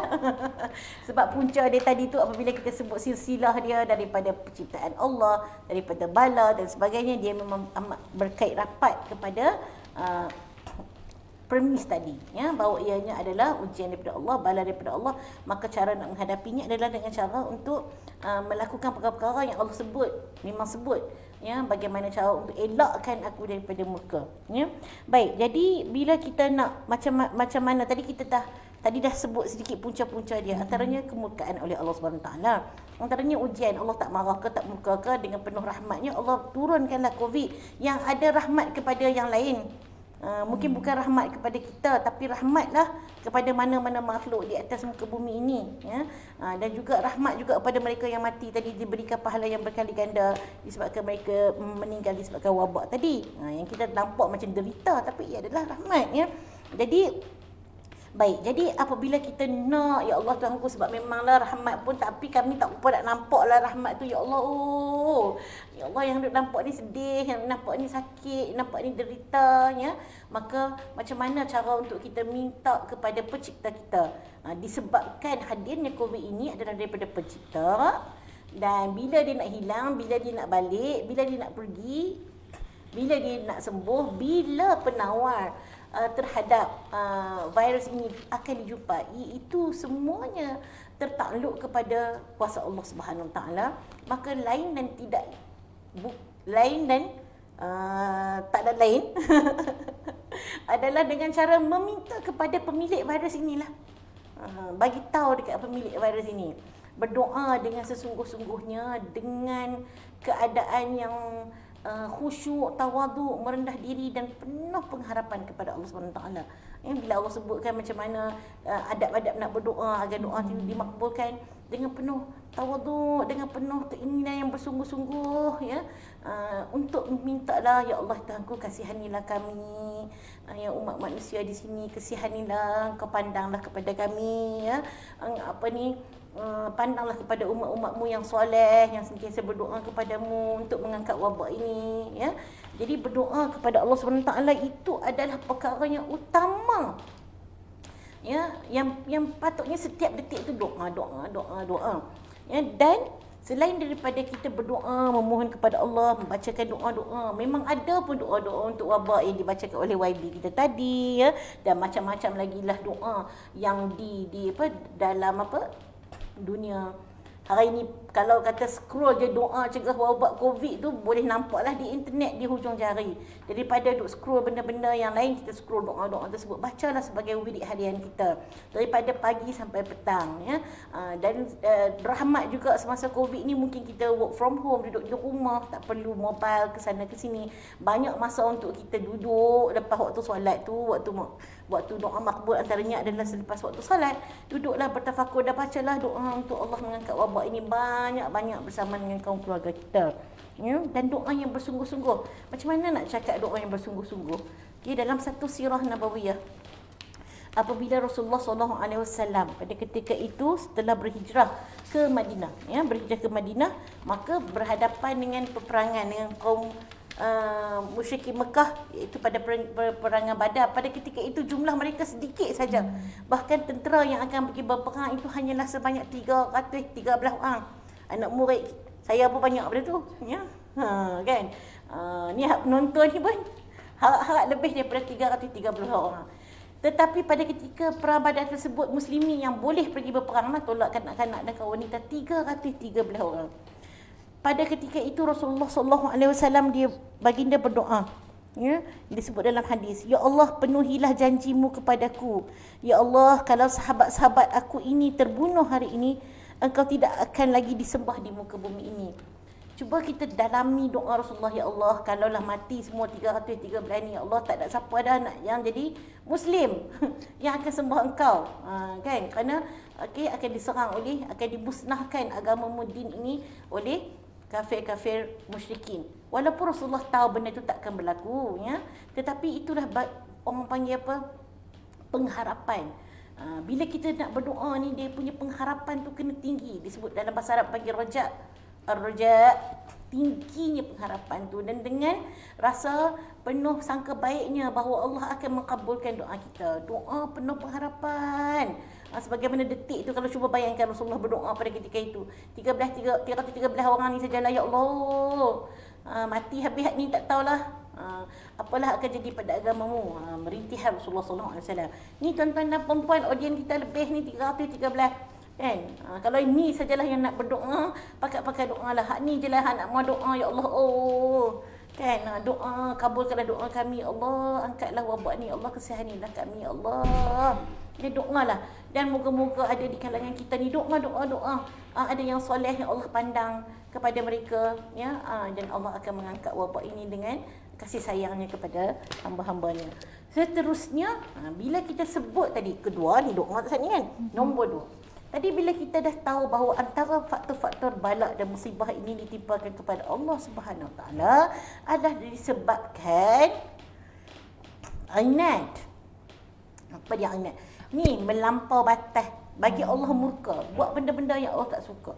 Sebab punca dia tadi tu apabila kita sebut silsilah dia daripada penciptaan Allah, daripada bala dan sebagainya, dia memang amat berkait rapat kepada premis tadi, ya, bahawa ianya adalah ujian daripada Allah, bala daripada Allah. Maka cara nak menghadapinya adalah dengan cara untuk melakukan perkara-perkara yang Allah sebut, memang sebut, ya, bagaimana cara untuk elakkan aku daripada murka, ya. Baik, jadi bila kita nak macam mana tadi kita tadi dah sebut sedikit punca-punca dia, antaranya kemurkaan oleh Allah Subhanahu Taala, antaranya ujian. Allah tak marah ke, tak murka ke, dengan penuh rahmatnya Allah turunkanlah COVID yang ada rahmat kepada yang lain. Mungkin bukan rahmat kepada kita, tapi rahmatlah kepada mana-mana makhluk di atas muka bumi ini, ya. Dan juga rahmat juga kepada mereka yang mati tadi, diberikan pahala yang berkali ganda disebabkan mereka meninggal disebabkan wabak tadi, yang kita nampak macam derita tapi ia adalah rahmat, ya. Jadi baik, jadi apabila kita nak, ya Allah Tuhanku, sebab memanglah rahmat pun, tapi kami tak lupa nak nampaklah rahmat tu, ya Allah. Ya Allah, yang duk nampak ni sedih, yang nampak ni sakit, nampak ni derita, ya. Maka macam mana cara untuk kita minta kepada pencipta kita? Disebabkan hadirnya COVID ini adalah daripada pencipta, dan bila dia nak hilang, bila dia nak balik, bila dia nak pergi, bila dia nak sembuh, bila penawar terhadap virus ini akan dijumpai, itu semuanya tertakluk kepada kuasa Allah Subhanahu Taala. Maka lain dan tak ada lain adalah dengan cara meminta kepada pemilik virus inilah. Bagi tahu dekat pemilik virus ini, berdoa dengan sesungguh-sungguhnya, dengan keadaan yang khusyuk, tawaduk, merendah diri dan penuh pengharapan kepada Allah Subhanahu Taala. Bila Allah sebutkan macam mana adab-adab nak berdoa agar doa itu dimakbulkan dengan penuh tawaduk, dengan penuh keinginan yang bersungguh-sungguh, ya, untuk mintalah, ya Allah Tuhanku, kasihanilah kami, ya umat manusia di sini, kasihanilah, Kau pandanglah kepada kami, ya, pandanglah kepada umat-umatmu yang soleh, yang sentiasa berdoa kepadamu untuk mengangkat wabak ini, ya. Jadi berdoa kepada Allah SWT itu adalah perkara yang utama, ya, yang patutnya setiap detik itu doa. Ya, dan selain daripada kita berdoa, memohon kepada Allah, membacakan doa-doa, memang ada pun doa-doa untuk wabak yang dibacakan oleh YB kita tadi, ya, dan macam-macam lagi lah doa yang dalam dunia hari ini. Kalau kata scroll je doa cegah wabak COVID tu, boleh nampaklah di internet di hujung jari. Daripada duk scroll benda-benda yang lain, kita scroll doa-doa tersebut. Bacalah sebagai wirid harian kita daripada pagi sampai petang, ya. Dan rahmat juga semasa COVID ni, mungkin kita work from home, duduk di rumah, tak perlu mobile ke sana ke sini. Banyak masa untuk kita duduk lepas waktu solat tu, waktu doa makbul antaranya adalah selepas waktu solat. Duduklah bertafakur dan bacalah doa untuk Allah mengangkat wabak ini banyak-banyak bersama dengan kaum keluarga kita, ya. Dan doa yang bersungguh-sungguh. Macam mana nak cakap doa yang bersungguh-sungguh? Okay, dalam satu sirah nabawiyah, apabila Rasulullah SAW pada ketika itu setelah berhijrah ke Madinah, ya, berhijrah ke Madinah, maka berhadapan dengan peperangan dengan kaum musyrikin Mekah, iaitu pada peperangan Badar. Pada ketika itu jumlah mereka sedikit saja. Bahkan tentera yang akan pergi berperang itu hanyalah sebanyak 313 orang. Anak murid saya pun banyak pada tu, ya. Kan? Ni hak penonton ni pun harap lebih daripada 313 orang. Tetapi pada ketika perang Badar tersebut, muslimin yang boleh pergi berperang, tolak kanak-kanak dan kaum wanita, 313 orang. Pada ketika itu Rasulullah SAW dia baginda berdoa, ya, disebut dalam hadis, ya Allah, penuhilah janjimu kepadaku. Ya Allah, kalau sahabat-sahabat aku ini terbunuh hari ini, Engkau tidak akan lagi disembah di muka bumi ini. Cuba kita dalami doa Rasulullah, ya Allah, kalaulah mati semua 313 ni, ya Allah, tak ada siapa dah nak yang jadi Muslim yang akan sembah Engkau, kan? Kerana akan diserang akan dimusnahkan agama din ini oleh kafir-kafir musyrikin. Walaupun Rasulullah tahu benda itu takkan berlaku, ya, tetapi itulah orang panggil apa? Pengharapan. Bila kita nak berdoa ni, dia punya pengharapan tu kena tinggi. Disebut dalam bahasa Arab panggil raja. Ar-raja, tingginya pengharapan tu, dan dengan rasa penuh sangka baiknya bahawa Allah akan mengabulkan doa kita. Doa penuh pengharapan. Sebagaimana detik tu, kalau cuba bayangkan Rasulullah berdoa pada ketika itu, 313 orang ni sajalah, ya Allah, mati habis ni tak tahulah apalah akan jadi pada agamamu. Merintih Rasulullah SAW. Ni tuan-tuan dan perempuan, audien kita lebih ni 313, kan? Kalau ini sajalah yang nak berdoa, pakai doa lah. Hak ni je lah nak mau doa, ya Allah, kan? Doa, kabulkanlah doa kami, Allah, angkatlah wabak ni, Allah, kesihanilah kami, Allah. Dia doa lah. Dan moga-moga ada di kalangan kita ni doa. Ada yang soleh yang Allah pandang kepada mereka, ya, dan Allah akan mengangkat wabak ini dengan kasih sayangnya kepada hamba-hambanya. Seterusnya, bila kita sebut tadi, kedua ni doa tak ni kan? Nombor 2. Tadi bila kita dah tahu bahawa antara faktor-faktor balak dan musibah ini ditimpakan kepada Allah Subhanahu Wa Taala adalah disebabkan inat. Apa dia inat? Ni melampau batas, bagi Allah murka, buat benda-benda yang Allah tak suka.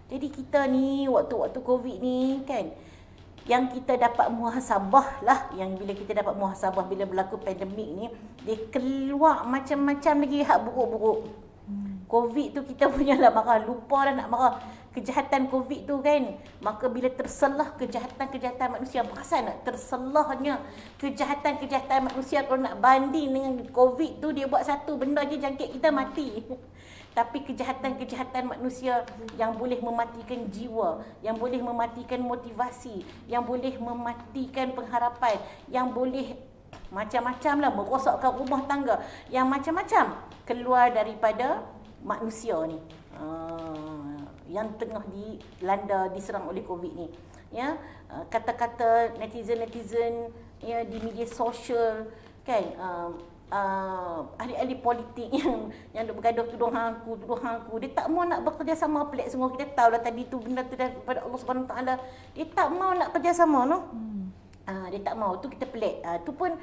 Jadi kita ni waktu-waktu COVID ni kan, yang kita dapat muhasabah lah, yang bila kita dapat muhasabah bila berlaku pandemik ni, dia keluar macam-macam lagi hak buruk-buruk. COVID tu kita punya lah marah, lupa dah nak marah. Kejahatan COVID tu kan, maka bila terselah kejahatan manusia, perasan tak terselahnya kejahatan manusia, kalau nak banding dengan COVID tu, dia buat satu benda je jangkit kita mati. Tapi kejahatan manusia yang boleh mematikan jiwa, yang boleh mematikan motivasi, yang boleh mematikan pengharapan, yang boleh macam-macam lah, merosakkan rumah tangga, yang macam-macam keluar daripada manusia ni, yang tengah diserang oleh COVID ni, ya. Kata-kata netizen, ya, di media sosial kan, ahli-ahli politik yang duk bergaduh tuduh hangku. Dia tak mau nak bekerjasama pelik semua. Kita tahu lah tadi tu benda tu daripada Allah Subhanahu Taala. Dia tak mau nak kerjasama no. Dia tak mau. Tu kita pelik. Tu pun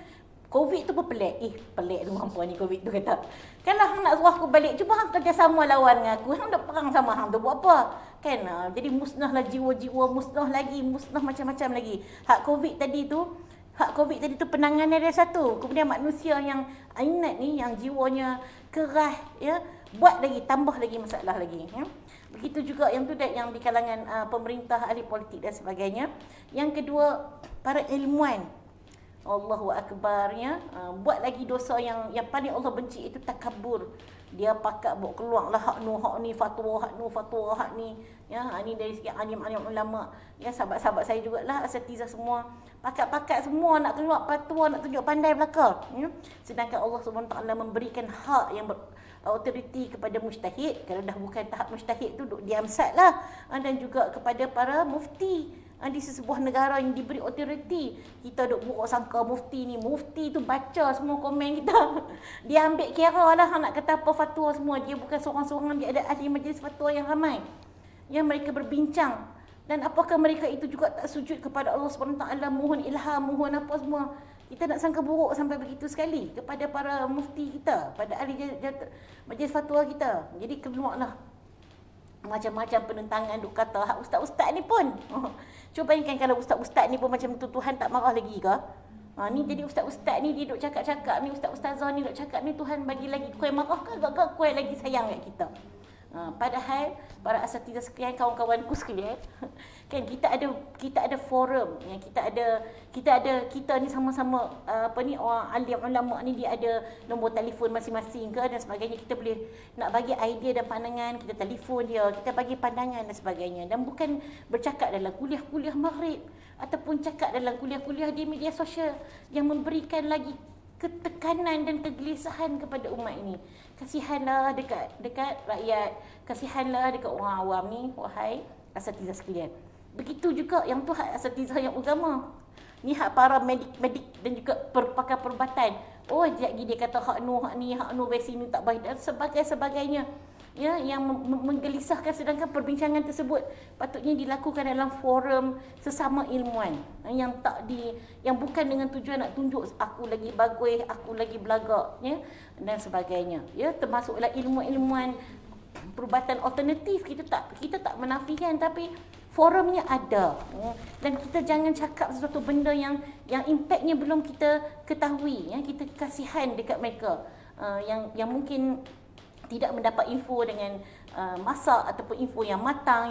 COVID tu pun pelik. Pelik tu hampa ni COVID tu kata. Kalau hang nak suruh aku balik, cuba hang kerjasama lawan dengan aku. Hang nak perang sama hang tu buat apa? Kan? Jadi musnahlah jiwa-jiwa, musnah macam-macam lagi. Hak COVID tadi tu penanganan dia satu. Kemudian manusia yang inat ni, yang jiwanya keras, ya, buat lagi, tambah lagi masalah lagi. Ya. Begitu juga yang tu yang di kalangan pemerintah, ahli politik dan sebagainya. Yang kedua, para ilmuwan. Allahu Akbarnya, buat lagi dosa yang paling Allah benci itu takabur. Dia pakat buat keluar lah hak ni, fatwa hak ni. Ya, ni dari segi alim-alim ulama. Ya, sahabat-sahabat saya jugalah, asatizah semua. Pakat-pakat semua nak keluar fatwa, nak tunjuk pandai belaka. Ya. Sedangkan Allah SWT memberikan hak yang autoriti kepada mujtahid. Kalau dah bukan tahap mujtahid tu, duk diam sat lah. Dan juga kepada para mufti. Di sebuah negara yang diberi otoriti, kita duk buruk sangka mufti tu baca semua komen kita. Dia ambil kira lah nak kata apa fatwa semua. Dia bukan seorang-seorang, dia ada ahli majlis fatwa yang ramai. Yang mereka berbincang. Dan apakah mereka itu juga tak sujud kepada Allah SWT, mohon ilham, mohon apa semua. Kita nak sangka buruk sampai begitu sekali kepada para mufti kita, pada ahli majlis fatwa kita. Jadi keluarlah macam-macam penentangan duk kata hak ustaz-ustaz ni pun. Cuba bayangkan kalau ustaz-ustaz ni pun macam tu, Tuhan tak marah lagi ke? Ni jadi ustaz-ustaz ni dia duk cakap-cakap ni, ustaz-ustazah ni duk cakap ni, Tuhan bagi lagi kuih marah ke kuih lagi sayang kat kita? Padahal para asatizah sekalian, kawan-kawanku sekalian, kan kita ada forum yang kita ni sama-sama orang alim ulama ni, dia ada nombor telefon masing-masing ke dan sebagainya. Kita boleh nak bagi idea dan pandangan, kita telefon dia, kita bagi pandangan dan sebagainya. Dan bukan bercakap dalam kuliah-kuliah maghrib ataupun cakap dalam kuliah-kuliah di media sosial yang memberikan lagi ketekanan dan kegelisahan kepada umat ini. Kasihanlah dekat rakyat, kasihanlah dekat orang awam ni, wahai asatizah sekalian. Begitu juga yang tu hak asatizah yang agama. Ni hak para medik dan juga pakar perubatan. Oh, lagi dia kata hak ni, vaksin ni tak baik dan sebagainya. Ya, yang menggelisahkan, sedangkan perbincangan tersebut patutnya dilakukan dalam forum sesama ilmuwan yang bukan dengan tujuan nak tunjuk aku lagi bagus, aku lagi belagak, ya, dan sebagainya. Ya, termasuklah ilmuwan perubatan alternatif, kita tak menafikan, tapi forumnya ada. Dan kita jangan cakap sesuatu benda yang impaknya belum kita ketahui, ya. Kita kasihan dekat mereka yang mungkin tidak mendapat info dengan masak ataupun info yang matang,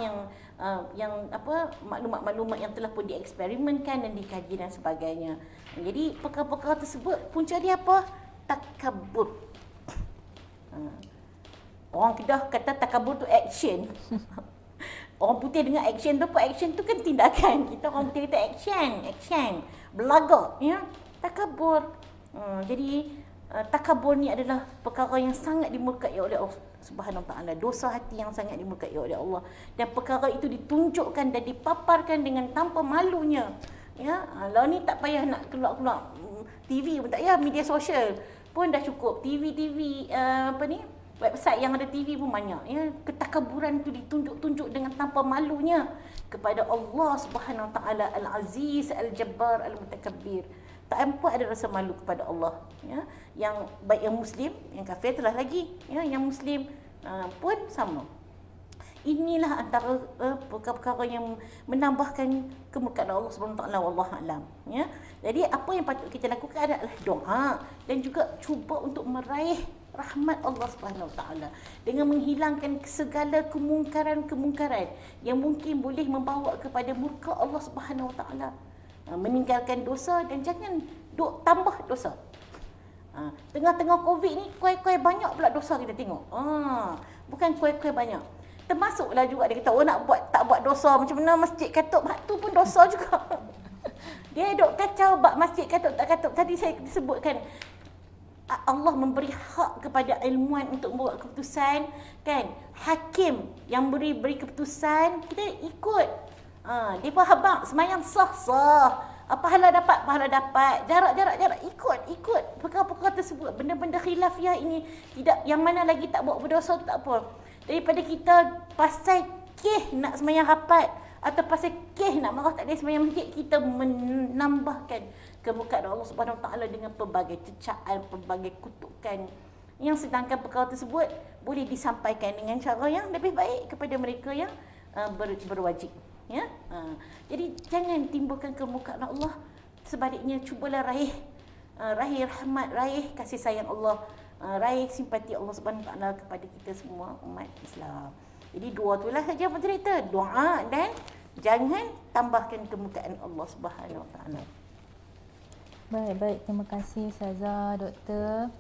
yang maklumat-maklumat yang telah pun dieksperimenkan dan dikaji dan sebagainya. Jadi perkara-perkara tersebut punca dia apa? Takabur. Orang Kedah kata takabur tu action. Orang putih dengar action tu apa? Action tu kan tindakan. Kita orang putih kata action, belagak, ya. Takabur. Jadi takabur ni adalah perkara yang sangat dimurkai oleh Allah Subhanahu Wa Taala, dosa hati yang sangat dimurkai oleh Allah, dan perkara itu ditunjukkan dan dipaparkan dengan tanpa malunya. Ya, lah ni tak payah nak keluar TV pun tak payah, media sosial pun dah cukup. TV website yang ada TV pun banyak. Ya, ketakaburan itu ditunjuk dengan tanpa malunya kepada Allah Subhanahu Wa Taala, Al-Aziz, Al-Jabbar, Al-Mutakabbir. Tak empat ada rasa malu kepada Allah, ya. Yang baik yang muslim, yang kafir telah lagi, ya, yang muslim pun sama. Inilah antara perkara-perkara yang menambahkan kemurkaan Allah Subhanahu Wa Taala, wallahu alam, ya. Jadi apa yang patut kita lakukan adalah doa dan juga cuba untuk meraih rahmat Allah Subhanahu Wa Taala dengan menghilangkan segala kemungkaran yang mungkin boleh membawa kepada murka Allah Subhanahu Wa Taala. Meninggalkan dosa dan jangan tambah dosa. Tengah-tengah COVID ni kuih-kuih banyak pula dosa kita tengok. Bukan kuih-kuih banyak. Termasuklah juga dia kata tak buat dosa macam mana masjid katuk, tu pun dosa juga. Dia duk kacau bab masjid katuk tak katuk. Tadi saya disebutkan Allah memberi hak kepada ilmuwan untuk membuat keputusan, kan? Hakim yang beri keputusan, kita ikut. Dia pun habaq semayang sah. pahala dapat, jarak, ikut perkara-perkara tersebut. Benda-benda khilafiah ini tidak, yang mana lagi tak buat berdosa tak apa. Daripada kita pasal nak sembahyang rapat atau pasal nak marah tak ada sembahyang masjid, kita menambahkan kemurkaan Allah Subhanahu Wa Taala dengan pelbagai cecaan, pelbagai kutukan. Yang sedangkan perkara tersebut boleh disampaikan dengan cara yang lebih baik kepada mereka yang berwajib. Ya, jadi jangan timbulkan kemurkaan Allah. Sebaliknya cubalah raih rahmat, raih kasih sayang Allah, raih simpati Allah Subhanahu Wa Taala kepada kita semua umat Islam. Jadi dua itulah saja cerita, doa dan jangan tambahkan kemurkaan Allah Subhanahu Wa Taala. Baik, terima kasih Ustazah, Doktor.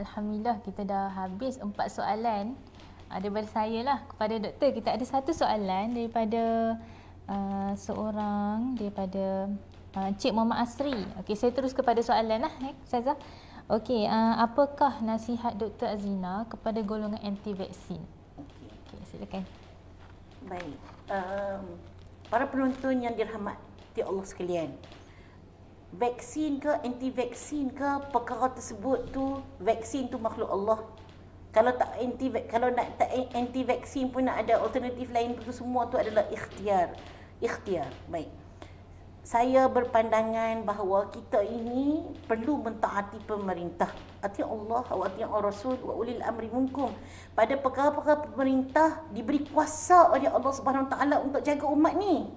Alhamdulillah kita dah habis 4 soalan. Daripada saya lah kepada doktor, kita ada satu soalan daripada seorang daripada Cik Muhammad Asri. Okey, saya terus kepada soalan lah Ustazah. Okey, apakah nasihat Dr. Azlina kepada golongan anti vaksin? Okey, silakan. Baik. Para penonton yang dirahmati Allah sekalian. Vaksin ke anti vaksin ke, perkara tersebut tu, vaksin tu makhluk Allah. Kalau nak anti vaksin pun nak ada alternatif lain, itu semua tu adalah ikhtiar. Baik. Saya berpandangan bahawa kita ini perlu mentaati pemerintah. Ati Allah wa ati Rasul wa ulil amri minkum. Pada perkara-perkara pemerintah diberi kuasa oleh Allah Subhanahu Taala untuk jaga umat ni.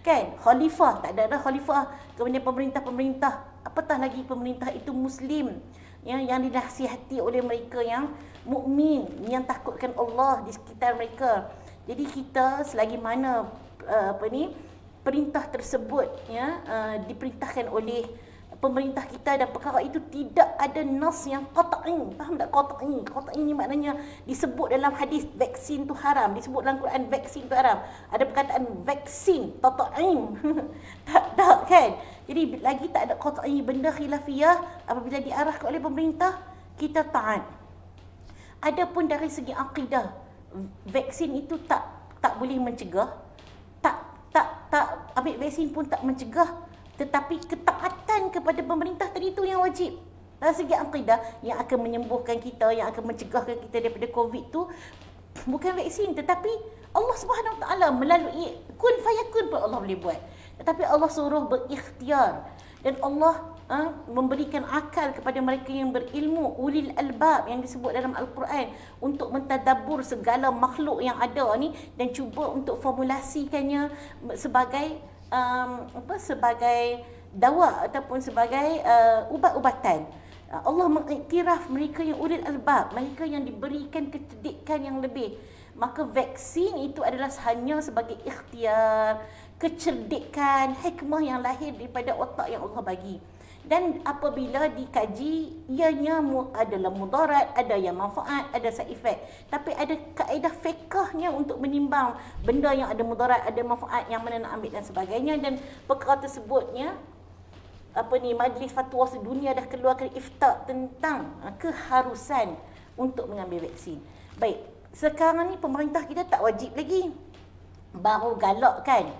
Kan? Khalifah, tak ada khalifah. Kemudian pemerintah, apatah lagi pemerintah itu muslim. Yang dinasihati oleh mereka yang mukmin, yang takutkan Allah di sekitar mereka. Jadi kita selagi mana perintah tersebut diperintahkan oleh pemerintah kita dan perkara itu tidak ada nas yang qat'i. Faham tak qat'i? Qat'i ni maknanya disebut dalam hadis vaksin tu haram, disebut dalam Quran vaksin tu haram. Ada perkataan vaksin tat'im. tak kan? Jadi lagi tak ada qat'i, benda khilafiyah apabila diarahkan oleh pemerintah kita taat. Adapun dari segi akidah, vaksin itu tak boleh mencegah. Tak ambil vaksin pun tak mencegah, tetapi ketaatan kepada pemerintah tadi itu yang wajib. Dari segi akidah, yang akan menyembuhkan kita, yang akan mencegahkan kita daripada COVID tu bukan vaksin, tetapi Allah Subhanahu Wa Taala melalui kun fayakun pun Allah boleh buat. Tetapi Allah suruh berikhtiar, dan Allah memberikan akal kepada mereka yang berilmu, ulil albab yang disebut dalam Al-Quran, untuk mentadabbur segala makhluk yang ada ni dan cuba untuk formulasikannya sebagai sebagai dawa ataupun sebagai ubat-ubatan. Allah mengiktiraf mereka yang ulil albab, mereka yang diberikan kecerdikan yang lebih. Maka vaksin itu adalah hanya sebagai ikhtiar, kecerdikan, hikmah yang lahir daripada otak yang Allah bagi. Dan apabila dikaji, ianya adalah mudarat, ada yang manfaat, ada side effect. Tapi ada kaedah fiqhnya untuk menimbang benda yang ada mudarat, ada manfaat, yang mana nak ambil dan sebagainya. Dan perkara tersebutnya, Majlis Fatwa Sedunia dah keluarkan ifta tentang keharusan untuk mengambil vaksin. Baik, sekarang ni pemerintah kita tak wajib lagi, baru galakkan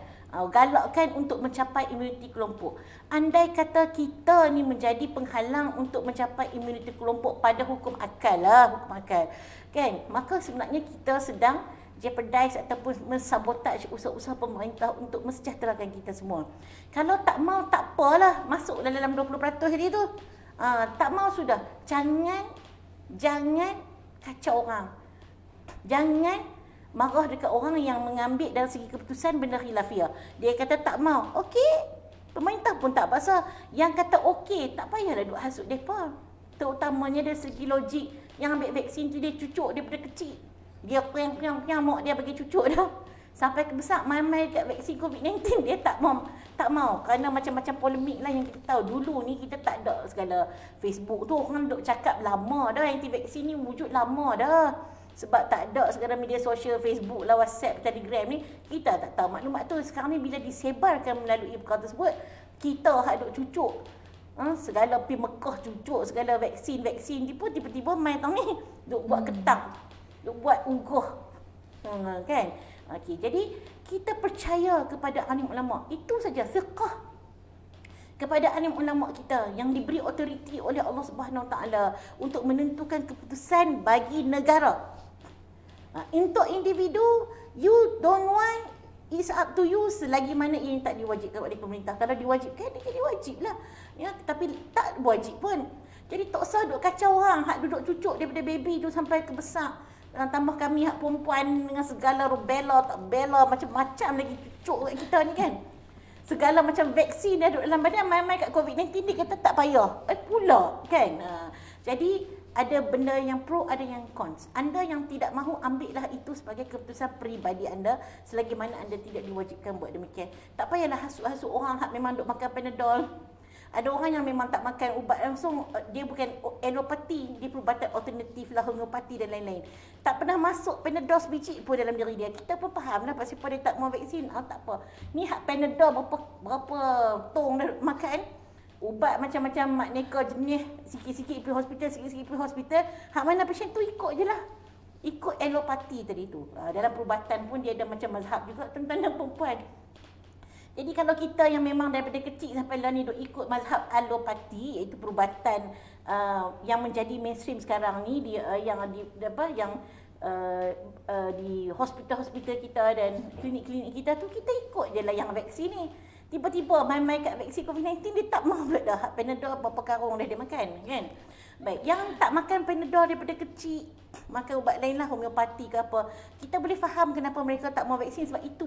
untuk mencapai imuniti kelompok. Andai kata kita ni menjadi penghalang untuk mencapai imuniti kelompok pada hukum akal, kan? Maka sebenarnya kita sedang jeopardize ataupun mensabotage usaha-usaha pemerintah untuk mensejahterakan kita semua. Kalau tak mau, tak apalah, masuk dalam 20% tadi tu. Tak mau sudah. Jangan kacau orang. Jangan marah dekat orang yang mengambil dari segi keputusan benda khilafiyah. Dia kata tak mau. Okey, pemerintah pun tak paksa. Yang kata okey, tak payahlah duk hasut mereka. Terutamanya dari segi logik, yang ambil vaksin tu dia cucuk daripada kecil. Dia piang-piang mak dia bagi cucuk dah. Sampai ke besar main-main dekat vaksin COVID-19 dia tak mau. Kerana macam-macam polemik lah yang kita tahu. Dulu ni kita tak ada segala Facebook tu, orang duk cakap lama dah, anti vaksin ni wujud lama dah. Sebab tak ada segala media sosial, Facebook lah, WhatsApp, Telegram ni, kita tak tahu maklumat tu. Sekarang ni bila disebarkan melalui perkara tersebut, kita hak duk cucuk. Segala pergi Mekah cucuk, segala vaksin ni pun tiba-tiba main tahun ni duk buat ketang, duk buat uguh. Kan? Okey, jadi kita percaya kepada alim ulama. Itu saja, fiqh kepada alim ulama kita yang diberi otoriti oleh Allah Subhanahu Wa Taala untuk menentukan keputusan bagi negara. Untuk individu, you don't want, it's up to you selagi mana ini tak diwajibkan oleh pemerintah. Kalau diwajibkan, dia jadi wajib lah. Ya, tapi tak wajib pun. Jadi tak usah duk kacau orang, hak duduk cucuk daripada baby tu sampai ke besar. Tambah kami hak perempuan dengan segala rubella, tak bela, macam-macam lagi cucuk kat kita ni kan. Segala macam vaksin dah duduk dalam badan, mai-mai kat COVID-19 dia kata tak payah. Pula kan. Jadi ada benda yang pro, ada yang cons. Anda yang tidak mahu, ambillah itu sebagai keputusan peribadi anda selagi mana anda tidak diwajibkan buat demikian. Tak payahlah hasut-hasut orang hak memang duk makan Panadol. Ada orang yang memang tak makan ubat langsung, dia bukan alopati, dia perubatan alternatif lah, homeopati dan lain-lain. Tak pernah masuk Panadol sebiji pun dalam diri dia. Kita pun faham lah pasal dia tak mau vaksin. Tak apa. Ni hak Panadol berapa tong dah makan. Ubat macam-macam makneka jenis, sikit-sikit pergi hospital, sikit-sikit pergi hospital. Hak mana pasien tu ikut je lah. Ikut alopati tadi tu. Dalam perubatan pun dia ada macam mazhab juga tuan-tuan dan perempuan. Jadi kalau kita yang memang daripada kecil sampai lah ni duk ikut mazhab alopati, iaitu perubatan yang menjadi mainstream sekarang ni, di hospital-hospital kita dan klinik-klinik kita tu, kita ikut je lah yang vaksin ni. Tiba-tiba mai-mai kat vaksin COVID-19 dia tak mahu pula dah Panadol berapa karung dah dia makan kan. Baik, yang tak makan Panadol daripada kecil, makan ubat lain lah, homeopati ke apa, kita boleh faham kenapa mereka tak mau vaksin. Sebab itu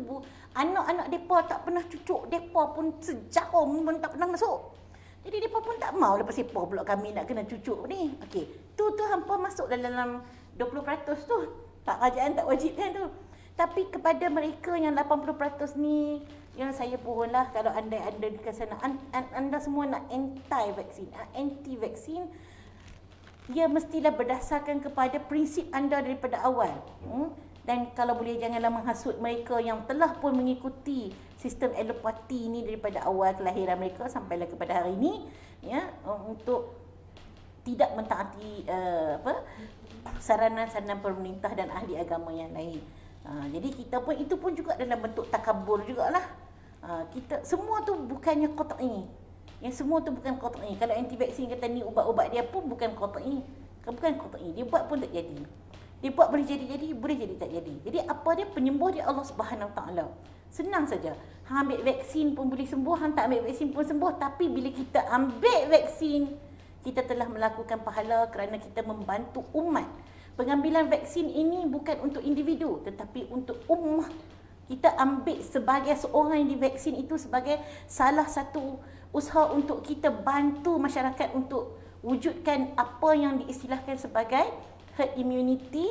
anak-anak mereka tak pernah cucuk, mereka pun sejarum pun tak pernah masuk. Jadi mereka pun tak mau lepas siapa pula kami nak kena cucuk ni. Okey, tu hampa masuk dalam 20% tu. Tak, kerajaan tak wajibkan tu. Tapi kepada mereka yang 80% ni, yang saya pohonlah kalau anda di sana, anda semua nak anti-vaksin, ia mestilah berdasarkan kepada prinsip anda daripada awal. Dan kalau boleh janganlah menghasut mereka yang telah pun mengikuti sistem alopati ni daripada awal kelahiran mereka sampailah kepada hari ini, ya, untuk tidak mentaati saranan-saranan pemerintah dan ahli agama yang lain. Jadi kita pun, itu pun juga dalam bentuk takabur jugalah. Kita semua tu bukannya qat'i. Yang semua tu bukan qat'i. Kalau anti vaksin kata ni ubat-ubat dia pun bukan qat'i. Bukan qat'i. Dia buat pun tak jadi. Dia buat boleh jadi, boleh jadi tak jadi. Jadi apa dia? Penyembuh dia Allah Subhanahu Wa Taala. Senang saja. Hang ambil vaksin pun boleh sembuh, hang tak ambil vaksin pun sembuh. Tapi bila kita ambil vaksin, kita telah melakukan pahala kerana kita membantu umat. Pengambilan vaksin ini bukan untuk individu tetapi untuk ummah. Kita ambil sebagai seorang yang divaksin itu sebagai salah satu usaha untuk kita bantu masyarakat untuk wujudkan apa yang diistilahkan sebagai herd immunity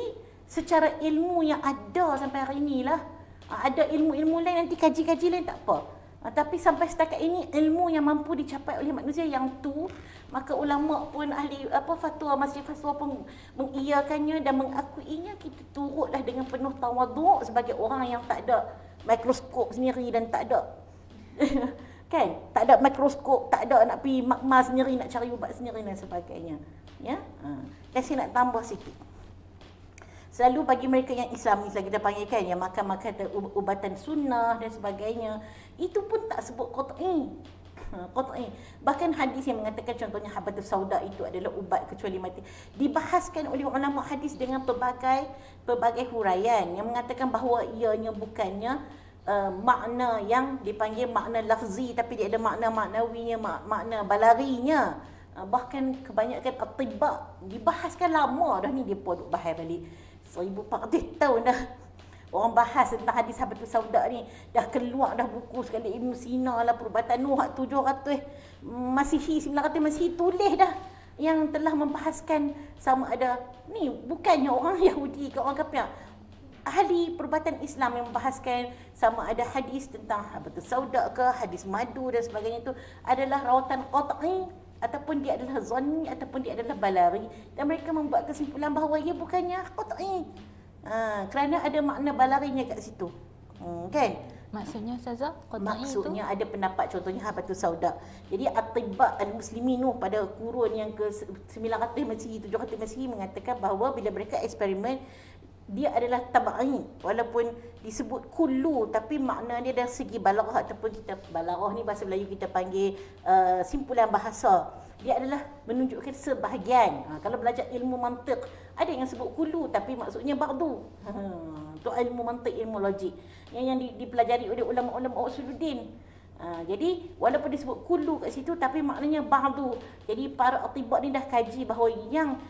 secara ilmu yang ada sampai hari ini lah. Ada ilmu-ilmu lain, nanti kaji-kaji lain tak apa. Tapi sampai setakat ini ilmu yang mampu dicapai oleh manusia yang tu, maka ulama pun ahli fatwa, masjid fatwa pun mengiyakannya dan mengakuinya. Kita turutlah dengan penuh tawaduk sebagai orang yang tak ada mikroskop sendiri dan tak ada kan, tak ada mikroskop, tak ada nak pergi makmal sendiri nak cari ubat sendiri dan sebagainya, ya. Dan saya nak tambah sikit. Selalu bagi mereka yang Islamis lah kita panggilkan, yang makan-makan ubatan sunnah dan sebagainya, itu pun tak sebut qat'i. Qat'i. Bahkan hadis yang mengatakan contohnya habatus sauda itu adalah ubat kecuali mati, dibahaskan oleh ulama hadis dengan pelbagai huraian yang mengatakan bahawa ianya bukannya makna yang dipanggil makna lafzi, tapi dia ada makna maknawinya, makna balarinya. Bahkan kebanyakan at-tibba dibahaskan lama dah ni, dia pun bahas balik 1400 tahun dah. Orang bahas tentang hadis habatus sauda ni. Dah keluar dah buku sekali Ibn Sina lah, perubatan Nuh 700 Masihi, 900 Masihi, tulis dah yang telah membahaskan sama ada ni bukannya orang Yahudi ke orang kafir. Ahli perubatan Islam yang membahaskan sama ada hadis tentang habatus sauda ke hadis madu dan sebagainya itu adalah rawatan qat'i ataupun dia adalah zanni ataupun dia adalah balari, dan mereka membuat kesimpulan bahawa ia bukannya qat'i. Kerana ada makna balarinya kat situ. Kan? Maksudnya Ustazah, qat'i Maksudnya itu? ada pendapat contohnya habatus sauda. Jadi at-tibba al-muslimin pada kurun yang ke 900 Masihi, 700 Masihi mengatakan bahawa bila mereka eksperimen dia adalah tabai, walaupun disebut kullu tapi makna dia dari segi balaghah ataupun kita balaghah ni bahasa Melayu kita panggil simpulan bahasa. Dia adalah menunjukkan sebahagian. Kalau belajar ilmu mantiq, ada yang sebut kullu tapi maksudnya ba'du. Tu ilmu mantiq, ilmu logik yang dipelajari oleh ulama-ulama usuluddin. Jadi walaupun disebut kullu kat situ tapi maknanya ba'du. Jadi para atibak ni dah kaji bahawa yang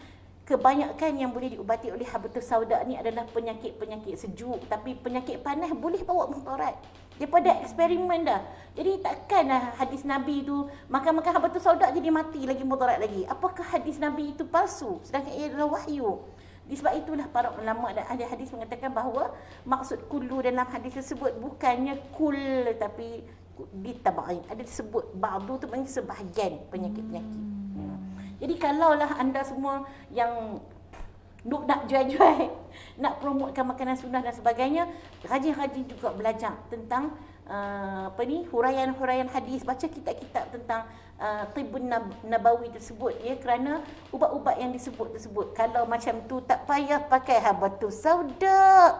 kebanyakan yang boleh diubati oleh habatus sauda ni adalah penyakit-penyakit sejuk, tapi penyakit panas boleh bawa mudarat. Daripada eksperimen dah. Jadi takkanlah hadis Nabi tu makan-makan habatus sauda jadi mati lagi mudarat lagi. Apakah hadis Nabi itu palsu sedangkan ia adalah wahyu? Disebab itulah para ulama dan ahli hadis mengatakan bahawa maksud kullu dalam hadis tersebut bukannya kul tapi ditabain. Ada disebut ba'du tu maknanya sebahagian penyakit-penyakit. Jadi kalaulah anda semua yang nak jual-jual, nak promotkan makanan sunnah dan sebagainya, rajin-rajin juga belajar tentang huraian-huraian hadis, baca kitab-kitab tentang Tibbun Nabawi tersebut, ya, kerana ubat-ubat yang disebut tersebut. Kalau macam tu tak payah pakai habatus sauda.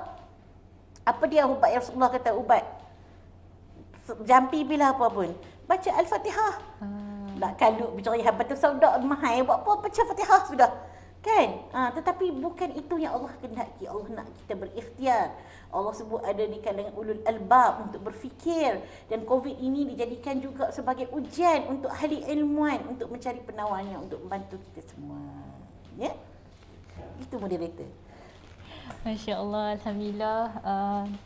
Apa dia ubat yang Rasulullah kata ubat? Jampi bila apa pun. Baca Al-Fatihah. Nak kalut bercari habatus sauda mahal, buat apa baca Fatihah sudah. Kan? Tetapi bukan itu yang Allah kehendaki. Allah nak kita berikhtiar. Allah sebut ada di kalangan ulul albab untuk berfikir, dan COVID ini dijadikan juga sebagai ujian untuk ahli ilmuan untuk mencari penawarnya untuk membantu kita semua. Ya? Itu moderator. Masya Allah, Alhamdulillah.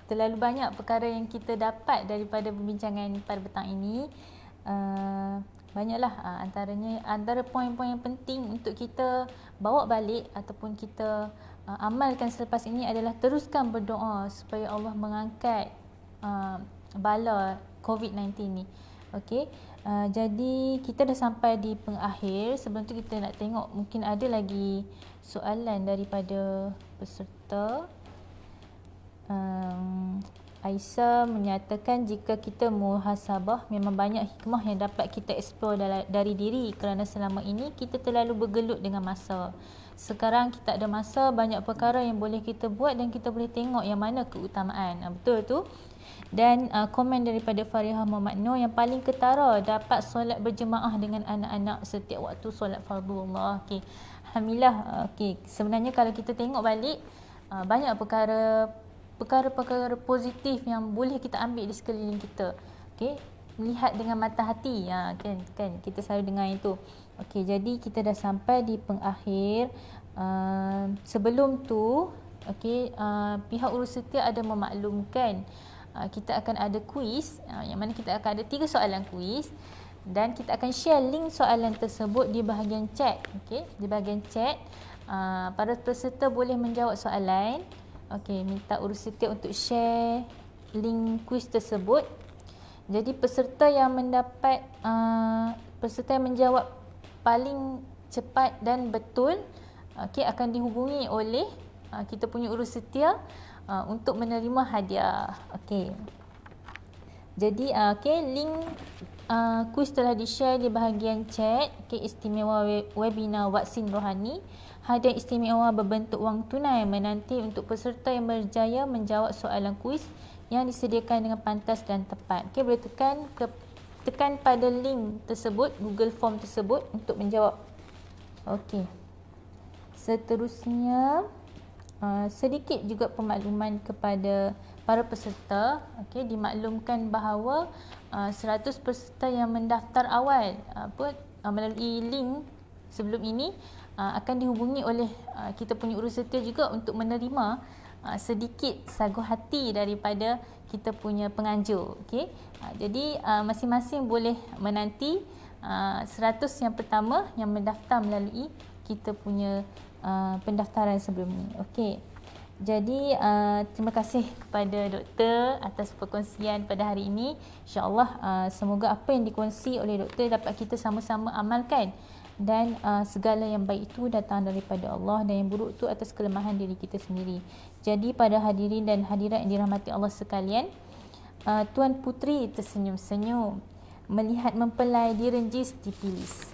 Terlalu banyak perkara yang kita dapat daripada perbincangan pada petang ini. Banyaklah antara poin-poin yang penting untuk kita bawa balik ataupun kita amalkan selepas ini adalah teruskan berdoa supaya Allah mengangkat bala COVID-19 ni. Okey. Jadi kita dah sampai di pengakhir. Sebelum tu kita nak tengok mungkin ada lagi soalan daripada peserta. Aisyah menyatakan jika kita muhasabah, memang banyak hikmah yang dapat kita explore dari diri kerana selama ini kita terlalu bergelut dengan masa. Sekarang kita ada masa, banyak perkara yang boleh kita buat dan kita boleh tengok yang mana keutamaan. Betul tu. Dan komen daripada Farihah Muhammad Noor, yang paling ketara dapat solat berjemaah dengan anak-anak setiap waktu solat fardullah. Okey. Alhamdulillah. Okey. Sebenarnya kalau kita tengok balik, banyak perkara positif yang boleh kita ambil di sekeliling kita. Okey, melihat dengan mata hati. Kan kita selalu dengar itu. Okey, jadi kita dah sampai di pengakhir. Sebelum tu, okey, pihak Urus Setia ada memaklumkan kita akan ada kuis, yang mana kita akan ada 3 soalan kuis dan kita akan share link soalan tersebut di bahagian chat. Okey, di bahagian chat para peserta boleh menjawab soalan. Okey, minta Urus Setia untuk share link kuis tersebut. Jadi peserta yang mendapat peserta yang menjawab paling cepat dan betul, okey, akan dihubungi oleh kita punya Urus Setia untuk menerima hadiah. Okey. Jadi okey, link kuis telah di-share di bahagian chat. Okey, istimewa webinar vaksin rohani. Hadiah istimewa berbentuk wang tunai menanti untuk peserta yang berjaya menjawab soalan kuis yang disediakan dengan pantas dan tepat. Okey, boleh tekan pada link tersebut, Google Form tersebut untuk menjawab. Okey. Seterusnya, sedikit juga pemakluman kepada para peserta. Okey, dimaklumkan bahawa 100 peserta yang mendaftar awal melalui link sebelum ini akan dihubungi oleh kita punya Urus Setia juga untuk menerima sedikit sagu hati daripada kita punya penganjur. Okey. Jadi masing-masing boleh menanti 100 yang pertama yang mendaftar melalui kita punya pendaftaran sebelum ini. Okey. Jadi terima kasih kepada doktor atas perkongsian pada hari ini. InsyaAllah semoga apa yang dikongsi oleh doktor dapat kita sama-sama amalkan, dan segala yang baik itu datang daripada Allah dan yang buruk itu atas kelemahan diri kita sendiri. Jadi pada hadirin dan hadirat yang dirahmati Allah sekalian, Tuan Putri tersenyum-senyum melihat mempelai direnjis dipilis.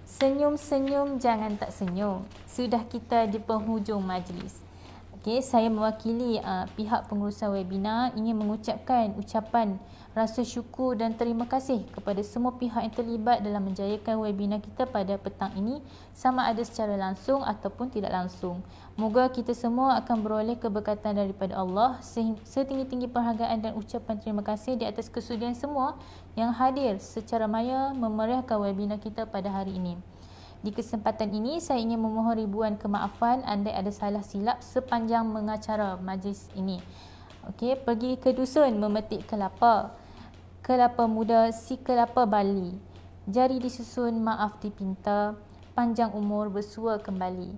Senyum-senyum jangan tak senyum, sudah kita di penghujung majlis. Okey, saya mewakili pihak pengurusan webinar ingin mengucapkan ucapan rasa syukur dan terima kasih kepada semua pihak yang terlibat dalam menjayakan webinar kita pada petang ini, sama ada secara langsung ataupun tidak langsung. Moga kita semua akan beroleh keberkatan daripada Allah, setinggi-tinggi penghargaan dan ucapan terima kasih di atas kesudian semua yang hadir secara maya memeriahkan webinar kita pada hari ini. Di kesempatan ini, saya ingin memohon ribuan kemaafan andai ada salah silap sepanjang mengacara majlis ini. Okey, pergi ke dusun memetik kelapa. Kelapa muda si kelapa Bali. Jari disusun, maaf dipinta. Panjang umur bersua kembali.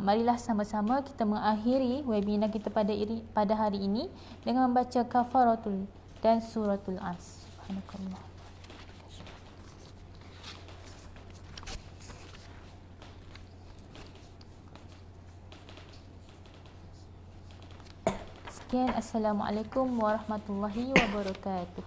Marilah sama-sama kita mengakhiri webinar kita pada hari ini dengan membaca kafaratul dan suratul As. Subhanakallah. Sekian, Assalamualaikum warahmatullahi wabarakatuh.